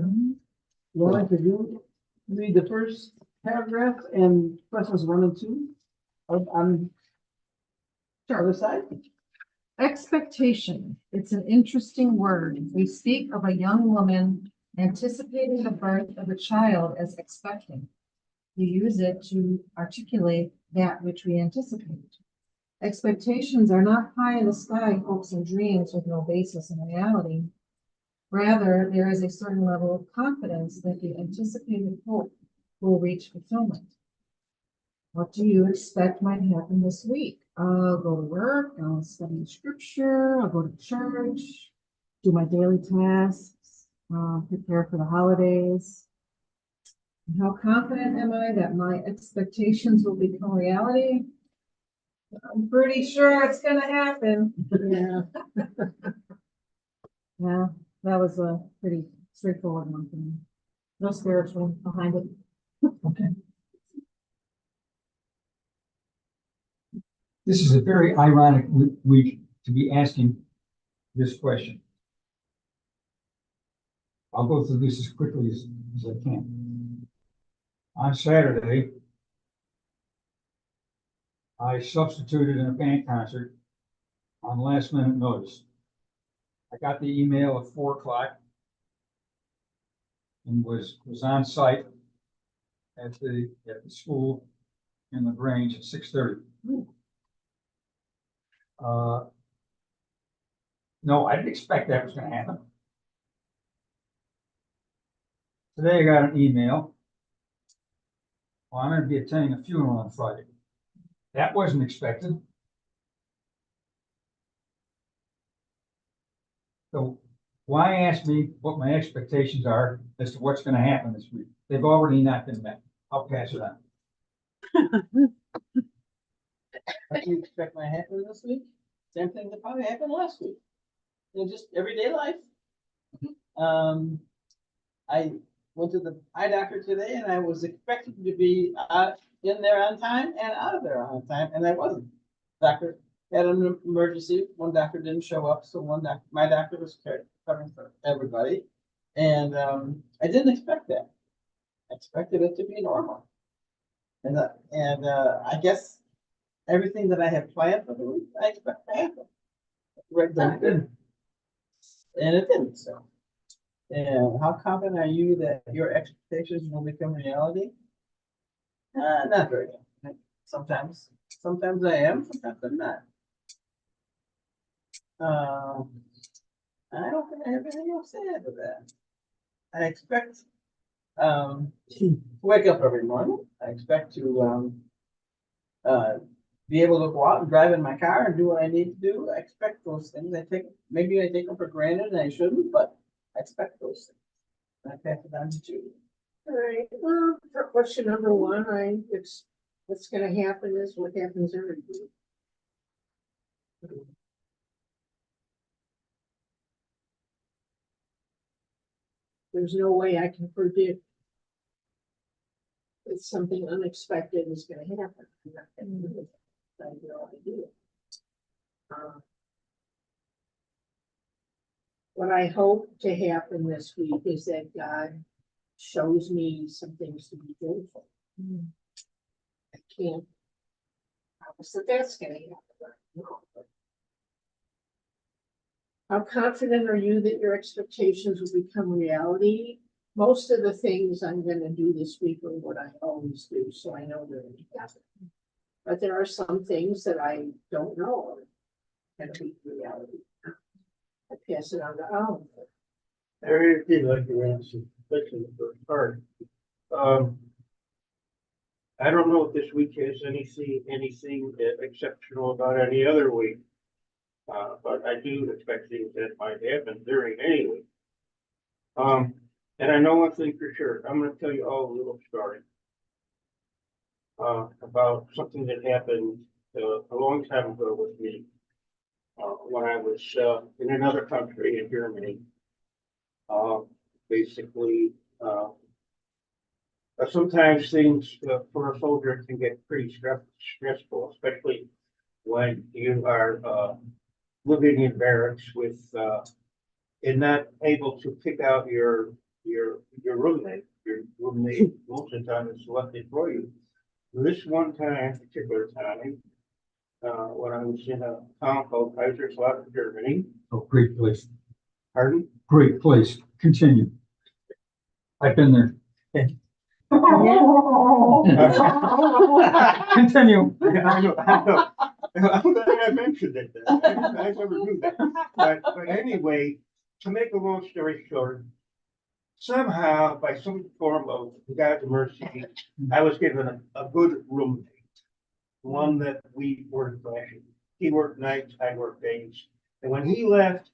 Lauren, could you read the first paragraph and questions 1 and 2? On the other side? Expectation. It's an interesting word. We speak of a young woman anticipating the birth of a child as expecting. We use it to articulate that which we anticipate. Expectations are not pie in the sky hopes and dreams with no basis in reality. Rather, there is a certain level of confidence that the anticipated hope will reach fulfillment. What do you expect might happen this week? I'll go to work, I'll study scripture, I'll go to church, do my daily tasks, prepare for the holidays. How confident am I that my expectations will become reality? I'm pretty sure it's gonna happen. Yeah. Yeah, that was a pretty straightforward one for me. No spiritual behind it. Okay. This is a very ironic week to be asking this question. I'll go through this as quickly as I can. On Saturday, I substituted in a band concert on last minute notice. I got the email at 4 o'clock and was on site at the school in LaGrange at 6:30. No, I didn't expect that was going to happen. Today I got an email. Well, I'm going to be attending a funeral on Friday. That wasn't expected. So why ask me what my expectations are as to what's going to happen this week? They've already not been met. I'll pass it on. What do you expect might happen this week? Same thing that probably happened last week. Just everyday life. I went to the eye doctor today and I was expected to be in there on time and out of there on time, and I wasn't. Doctor had an emergency. One doctor didn't show up, so my doctor was covering for everybody. And I didn't expect that. I expected it to be normal. And I guess everything that I have planned for the week, I expect to happen. Right, but it didn't. And it didn't, so. And how confident are you that your expectations will become reality? Not very good. Sometimes I am, sometimes I'm not. I don't think I have anything else to add to that. I expect to wake up every morning. I expect to be able to go out and drive in my car and do what I need to do. I expect those things. Maybe I take them for granted and I shouldn't, but I expect those things. And I pass it on to Judy. All right, well, for question number one, what's gonna happen is what happens every week. There's no way I can predict that something unexpected is gonna happen. I'm not gonna do it. I have no idea. What I hope to happen this week is that God shows me some things to be grateful. I can't promise that that's gonna happen. No. How confident are you that your expectations will become reality? Most of the things I'm gonna do this week are what I always do, so I know they're gonna happen. But there are some things that I don't know are gonna be reality. I pass it on to Alan. I really did like your answer, especially the first part. I don't know if this week has anything exceptional about any other week. But I do expect things that might happen during any week. And I know one thing for sure, I'm gonna tell you all a little story. About something that happened, a long time ago with me. When I was, in another country in Germany. Basically, sometimes things for a soldier can get pretty stressful, especially when you are, living in barracks with, and not able to pick out your roommate. Your roommate most of the time is selected for you. This one time, particular time, when I was in a town called Kaiserslautern, Germany. Oh, great place, Pardon? great place. Continue. I've been there. Continue. I know. I'm glad I mentioned it. I never knew that. But anyway, to make a long story short, somehow, by some form of God's mercy, I was given a good roommate. One that we were clashing. He worked nights, I worked days. And when he left,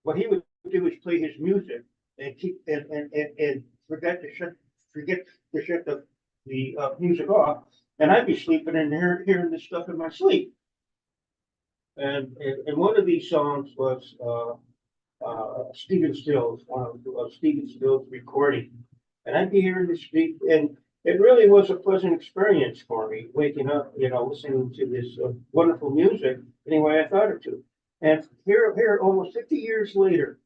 what he would do is play his music and keep and forget to shut the music off. And I'd be sleeping and hearing this stuff in my sleep. And one of these songs was Stephen Stills, one of Stephen Stills' recording. And I'd be hearing this speak, and it really was a pleasant experience for me, waking up, listening to this wonderful music any way I thought it to. And here, almost 50 years later,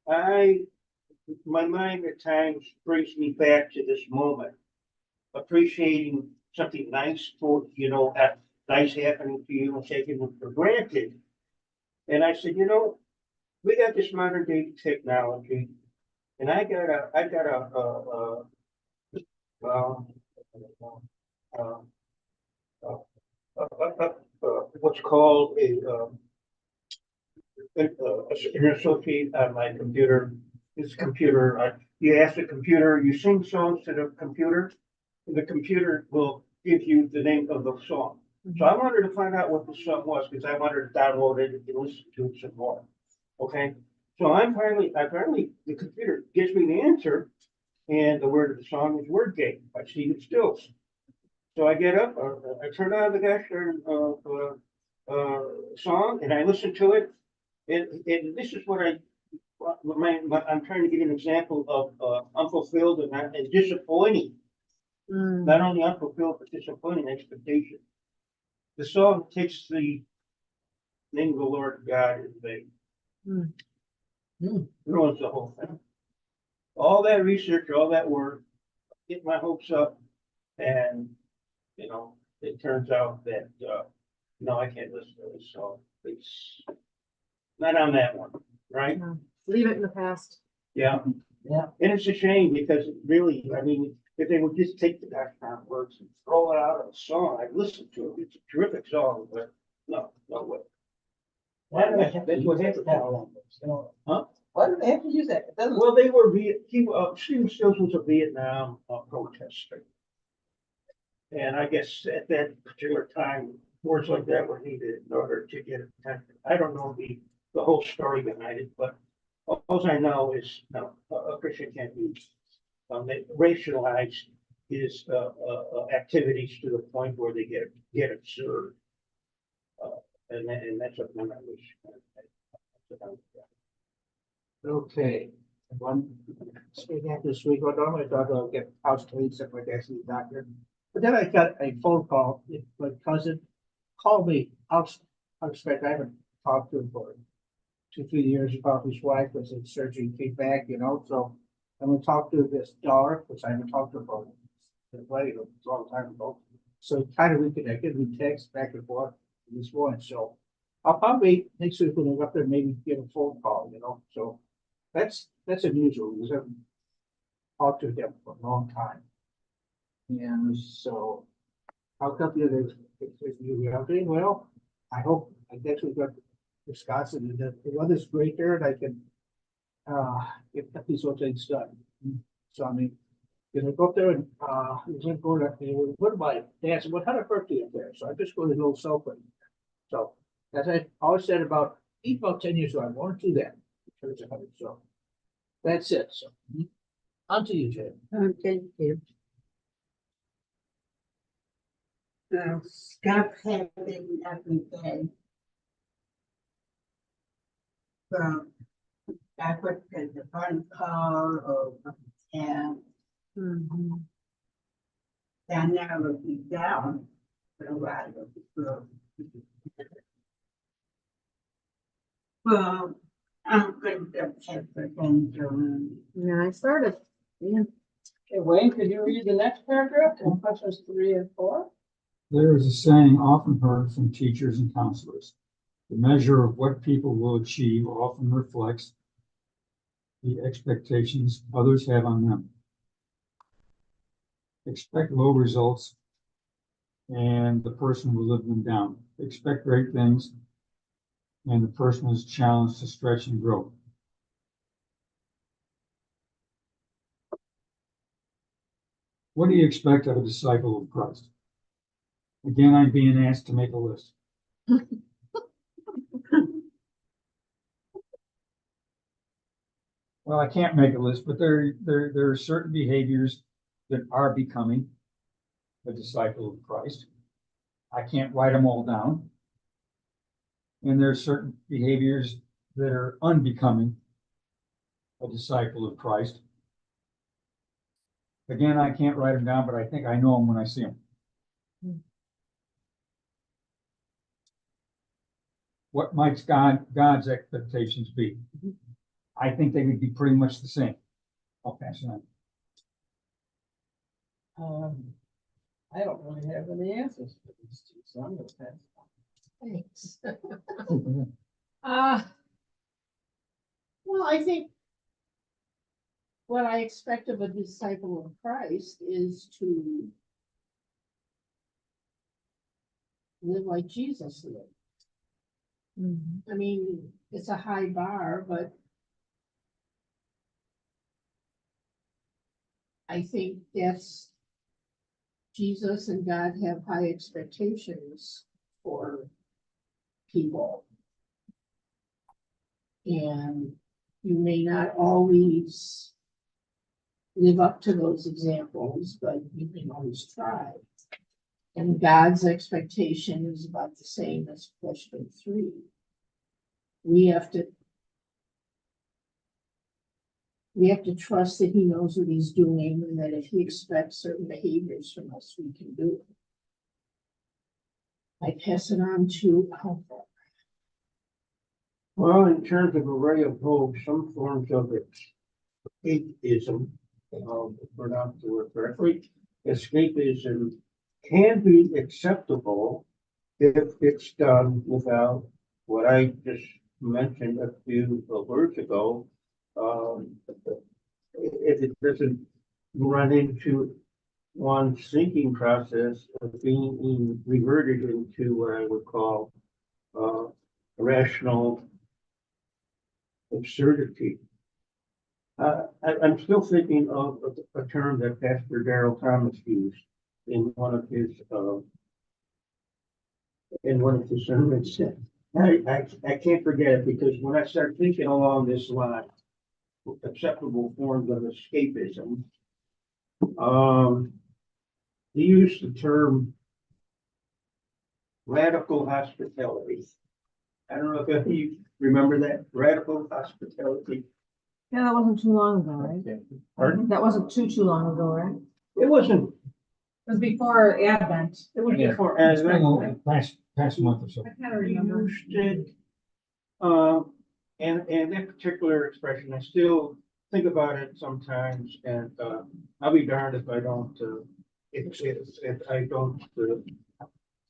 my mind at times brings me back to this moment, appreciating something nice nice happening to you and taking it for granted. And I said, we got this modern day technology, and I got what's called an associate on my computer. This computer, you ask the computer, you sing songs to the computer, and the computer will give you the name of the song. So I wanted to find out what the song was because I wanted to download it and listen to it some more. Okay, so I finally, the computer gives me the answer, and the word of the song is "Word Game" by Stephen Stills. So I get up, I turn on the gosh darn song, and I listen to it, and this is what I'm trying to give you an example of unfulfilled and disappointing. Not only unfulfilled but disappointing expectation. The song takes the name of the Lord God in vain. Ruins the whole thing. All that research, all that work, get my hopes up, and it turns out that no, I can't listen to this song. It's not on that one, right? Leave it in the past. Yeah. Yeah. And it's a shame because really, I mean, if they would just take the background words and throw it out of a song, I'd listen to it. It's a terrific song, but no way. Why do they have to use that language? Huh? Why do they have to use that? It doesn't. Well, Stephen Stills was a Vietnam protester. And I guess at that particular time, words like that were needed in order to get attention. I don't know the whole story behind it, but all I know is, no, a Christian can't use rationalize his, activities to the point where they get absurd. And that's what I was. Okay. One, speak after this week, I normally thought I'll get house cleaned, stuff like that, see the doctor. But then I got a phone call, my cousin called me, I expect I haven't talked to him for 2, 3 years about his wife was in surgery, came back, so I'm gonna talk to this daughter, which I haven't talked to her for a long time ago. So kind of reconnected, we text back and forth this morning, so I'll probably next week when I'm up there, maybe give a phone call, so that's unusual, because I haven't talked to him for a long time. And so I'll come to the other doing well. I guess we've got Wisconsin, and the weather's great there, and I can get these whole things done. So I mean, go up there and what am I? They asked what kind of birthday up there? So I just go to a little celebrate. So as I always said about 10 years ago, I want to do that. So that's it. So on to you, Jay. Thank you. Stop having every day. From backward to the front car or and down there will be down for a while. Well, I'm going to check for things. Yeah, I started. Yeah. Okay, Wayne, could you read the next paragraph on questions 3 and 4? There is a saying often heard from teachers and counselors. The measure of what people will achieve often reflects the expectations others have on them. Expect low results and the person will live them down. Expect great things and the person is challenged to stretch and grow. What do you expect of a disciple of Christ? Again, I'm being asked to make a list. Well, I can't make a list, but there are certain behaviors that are becoming a disciple of Christ. I can't write them all down. And there are certain behaviors that are unbecoming a disciple of Christ. Again, I can't write them down, but I think I know them when I see them. What might God's expectations be? I think they would be pretty much the same. I'll pass it on. I don't really have any answers for these two, so I'm going to pass. Thanks. Well, I think what I expect of a disciple of Christ is to live like Jesus lived. I mean, it's a high bar, but I think that's Jesus and God have high expectations for people. And you may not always live up to those examples, but you can always try. And God's expectation is about the same as question 3. We have to trust that he knows what he's doing and that if he expects certain behaviors from us, we can do it. I pass it on to Alpha. Well, in terms of array of hope, some forms of escapism, we're not to it correctly, escapism can be acceptable if it's done without what I just mentioned a few words ago. If it doesn't run into one's thinking process of being reverted into what I would call rational absurdity. I'm still thinking of a term that Pastor Darrell Thomas used in one of his sermons. I can't forget it because when I start thinking along this line, acceptable forms of escapism, He used the term radical hospitality. I don't know if you remember that, radical hospitality. Yeah, that wasn't too long ago, right? Pardon? That wasn't too long ago, right? It wasn't, It was before Advent. it was Yeah. before. It's been a little past month or so. I kind of He remember. used it, and that particular expression, I still think about it sometimes, and, I'll be darned if I don't, if I don't,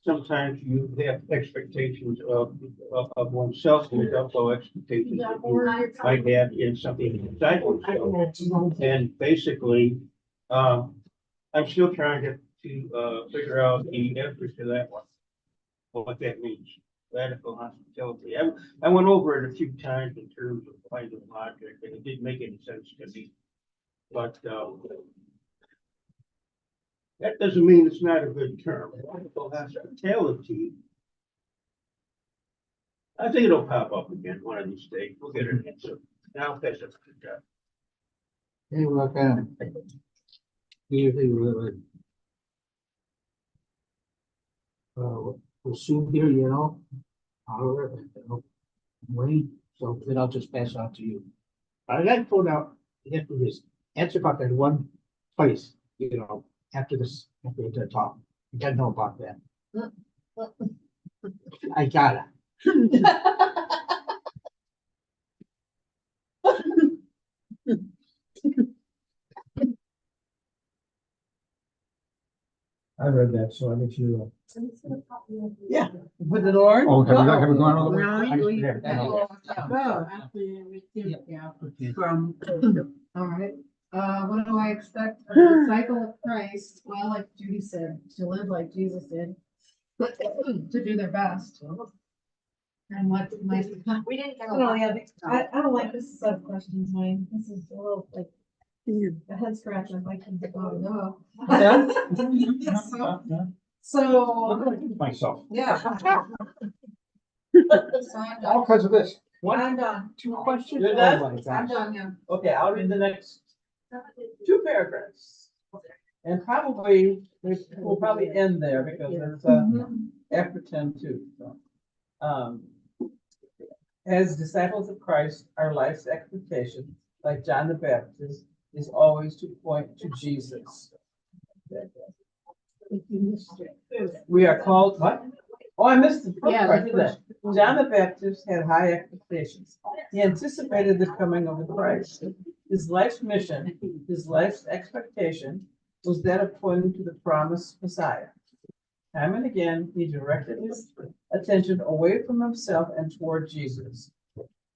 sometimes you have expectations of oneself, and also expectations that you might have in something inside oneself. And basically, I'm still trying to figure out the answer to that one, what that means, radical hospitality. I went over it a few times in terms of finding logic, and it didn't make any sense to me. But, that doesn't mean it's not a good term. Radical hospitality. I think it'll pop up again one of these days. We'll get an answer. Now, that's a good job. Hey, look, usually we'll soon hear, however, wait, so then I'll just pass it on to you. I got to point out, you have to just answer about that one place, after the talk. You gotta know about that. I gotta. I read that, so I guess you. Yeah. Put it on? Oh, have we gone all the way? No, I just- we- yeah, I know. From, All right, what do I expect of the disciple of Christ? Well, like Judy said, to live like Jesus did, to do their best. And what my, We didn't get a I don't lot. have, I don't like this set of questions, Wayne. This is a little like a head scratch. I'd like them to go. So, Myself. yeah. All kinds of this. I'm done. Two questions. You're done? Oh my gosh. I'm done, yeah. okay, I'll read the next two paragraphs. And probably, we'll probably end there because it's, after 10 too, so. As disciples of Christ, our life's expectation, like John the Baptist, is always to point to Jesus. We are called, what? Oh, I missed the first part, didn't I? John the Baptist had high expectations. He anticipated the coming of the Christ. His life's mission, his life's expectation was that of pointing to the promised Messiah. Time and again, he directed his attention away from himself and toward Jesus,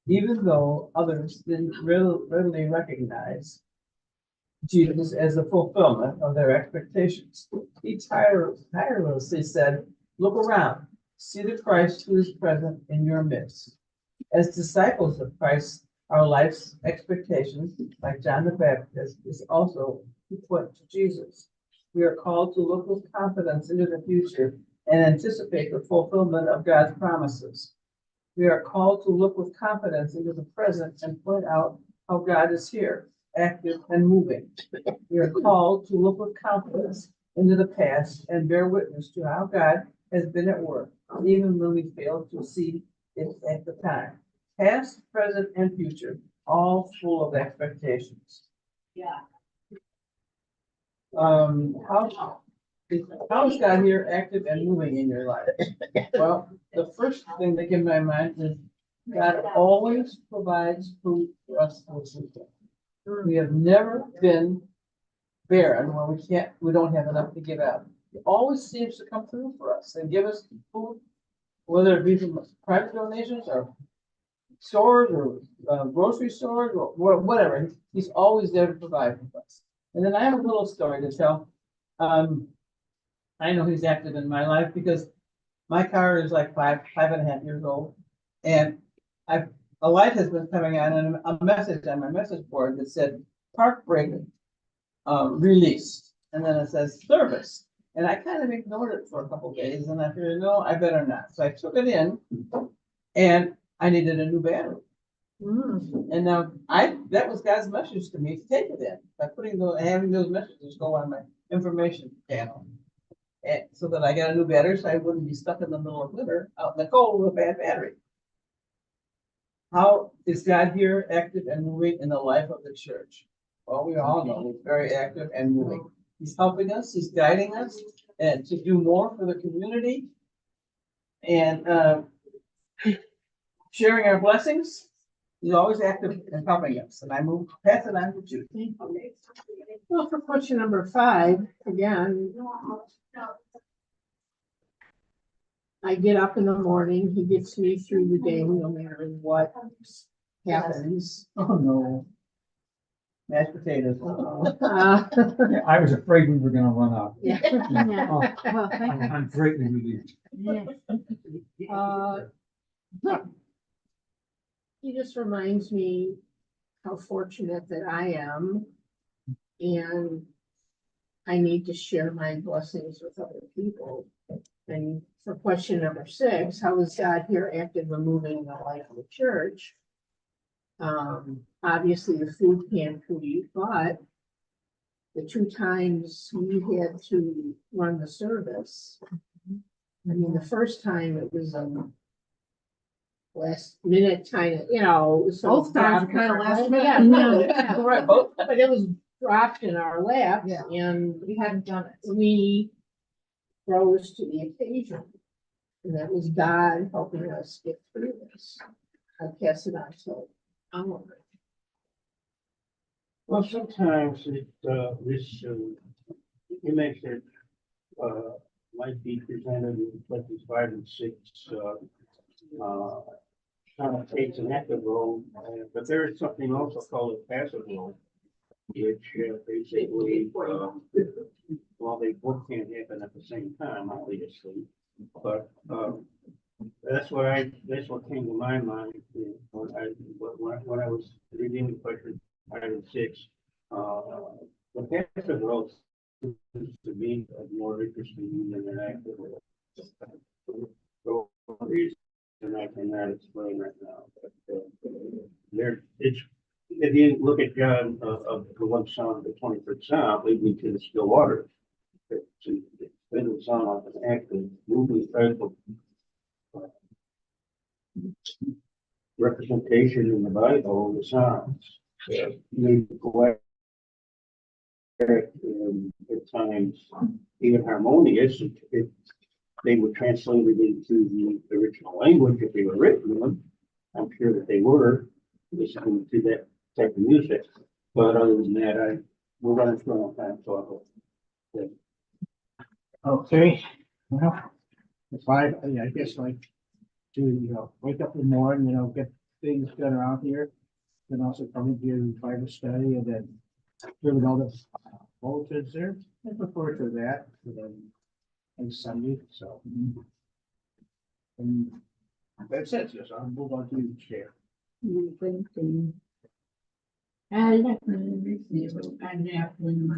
even though others didn't readily recognize Jesus as the fulfillment of their expectations. He tirelessly said, "Look around, see the Christ who is present in your midst." As disciples of Christ, our life's expectations, like John the Baptist, is also to point to Jesus. We are called to look with confidence into the future and anticipate the fulfillment of God's promises. We are called to look with confidence into the present and point out how God is here, active and moving. We are called to look with confidence into the past and bear witness to how God has been at work, even when we fail to see it at the time. Past, present, and future, all full of expectations. How is God here active and moving in your life? Well, the first thing that came to my mind is God always provides food for us to eat. We have never been barren where we don't have enough to give out. He always seems to come through for us and give us food, whether it be from private donations or stores or grocery stores or whatever. He's always there to provide for us. And then I have a little story to tell. I know he's active in my life because my car is like 5.5 years old. And a light has been coming on and a message on my message board that said park brake released. And then it says service. And I kind of ignored it for a couple of days and I figured, no, I better not. So I took it in and I needed a new battery. And now that was God's message to me to take it in. by having those messages go on my information panel. And so that I got a new battery, so I wouldn't be stuck in the middle of winter out in the cold with a bad battery. How is God here active and moving in the life of the church? Well, we all know he's very active and moving. He's helping us, he's guiding us, and to do more for the community. And sharing our blessings. He's always active and helping us, and I pass it on to Judy. Well, for question number 5, again. I get up in the morning, he gets me through the day, no matter what happens. Oh, no. Mashed potatoes. Uh, Yeah, I was afraid we were gonna run out. yeah. Oh, Well, thank you. I'm greatly relieved. He just reminds me how fortunate that I am, and I need to share my blessings with other people. And for question number 6, how is God here active and moving in the life of the church? Obviously the food pantry, but the 2 times we had to run the service. I mean, the first time it was last minute kind of, so Both times kind of last minute. Yeah, Right, both. but it was dropped in our laps, Yeah. and We hadn't done it. we rose to the occasion. And that was God helping us get through this. I pass it on to Alan. Well, sometimes image that, might be presented in questions 5 and 6, kind of takes an active role, but there is something also called a passive role, which basically, well, they both can't happen at the same time, obviously, but that's what came to my mind when I was reading the question 5 and 6. The passive role seems to be more interesting than an active role. So, and I cannot explain right now, but it's, if you look at John of the one Psalm, the 23rd Psalm, leading to the still waters. It's been a song of an active, moving, representation in the Bible of the Psalms. Maybe poetic, at times even harmonious, if they were translated into the original language, if they were written in them. I'm sure that they were listening to that type of music. But other than that, we're running through on time, so Okay, well, if I guess like to, wake up in the morning, get things done around here. Then also coming here and Bible study and then doing all the bulletins there. I look forward to that for the next Sunday, so. And that's it, so I'll move on to the chair. I definitely receive it. I definitely my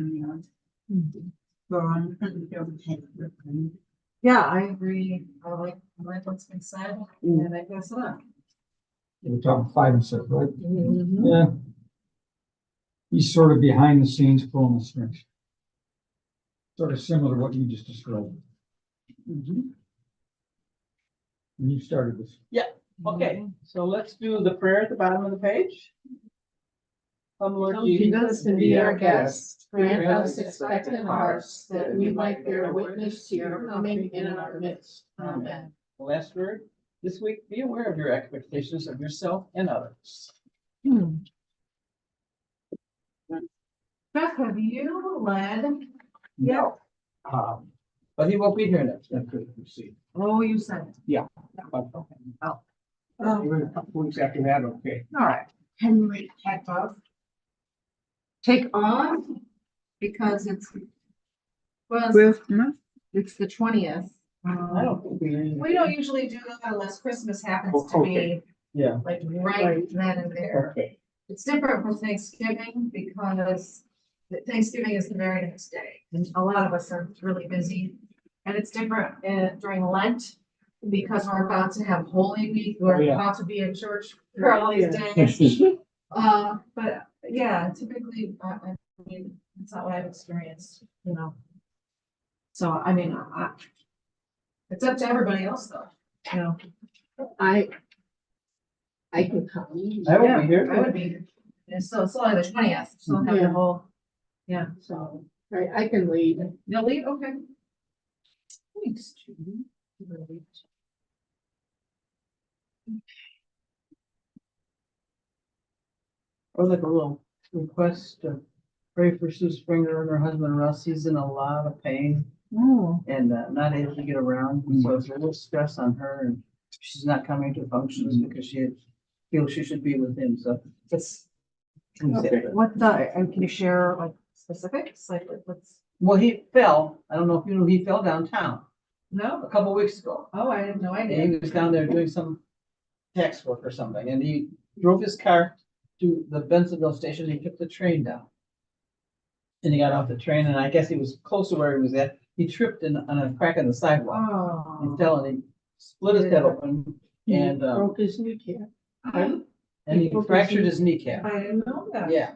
go on and go take with them. Yeah, I agree. I like what's been said, and I guess not. We're talking 5 and 6, right? Mm-hmm. Yeah. He's sort of behind the scenes pulling the strings. Sort of similar to what you just described. And you started this. Okay, so let's do the prayer at the bottom of the page. Come, Lord Come, Jesus, Jesus, and be our guest. Grant us expectant hearts, that we might bear witness to your coming in our midst. Amen. The last word, this week, be aware of your expectations of yourself and others. Beth, have you led? No. But he won't be here next week. That's good to see. Oh, you said it. Even a couple weeks after that, okay. All right. Can we take off? Take off? Because it's. Well, it's the 20th. I don't think We don't usually do that unless Christmas happens to be Yeah. like right then and there. Okay. It's different for Thanksgiving because Thanksgiving is the very next day. And a lot of us are really busy. And it's different during Lent because we're about to have Holy Week. We're about to be in church for all these days. But yeah, typically I mean, it's not what I've experienced, you know. So, I mean, it's up to everybody else though, you know. I can come. I won't be here. I would be, and it's only the 20th, so I'll have the whole, yeah. So I can leave. You'll leave, okay. Thanks, Judy. I would like a little request to pray for Sue Springer and her husband Russ. He's in a lot of pain Oh. and not able to get around. So it's a little stress on her and she's not coming to functions because she feels she should be with him. So it's. What and can you share like specifics, like what's? Well, he fell. I don't know if you know, he fell downtown No, a couple weeks ago. oh, I have no And idea. he was down there doing some tax work or something, and he drove his car to the Bensonville station. He took the train down. And he got off the train, and I guess he was close to where he was at. He tripped on a crack in the sidewalk. Oh. And fell, and he split his head open, and, Broke his kneecap. and he fractured his kneecap. I didn't know that. Yeah.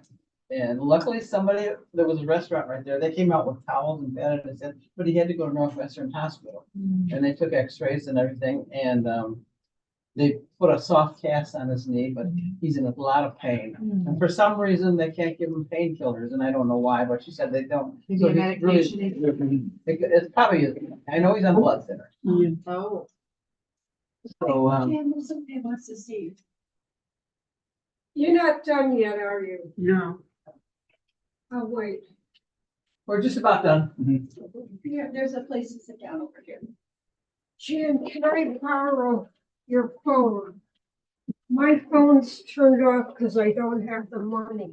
And luckily somebody, there was a restaurant right there. They came out with towels and bandaged and said, but he had to go to Northwestern Hospital. Mm. And they took x-rays and everything, and, they put a soft cast on his knee, but he's in a lot of pain. Mm. And for some reason, they can't give him painkillers, and I don't know why, but she said they don't. Maybe So a he's really- medication. It's probably, I know he's on blood thinner. Oh. So, Somebody wants to see you. You're not done yet, are you? No. Oh, wait. we're just about done. Yeah, there's a place to sit down over here. Jan, can I borrow your phone? My phone's turned off because I don't have the money.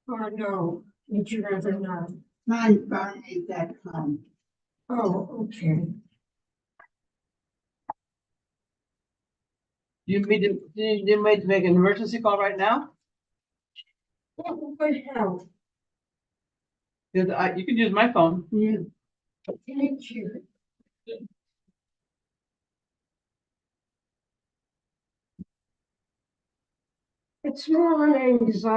Oh, no, would you rather not? MyBarney.com. Oh, okay. You made to make an emergency call right now? What would help? You can use my phone. Thank you. It's more an anxiety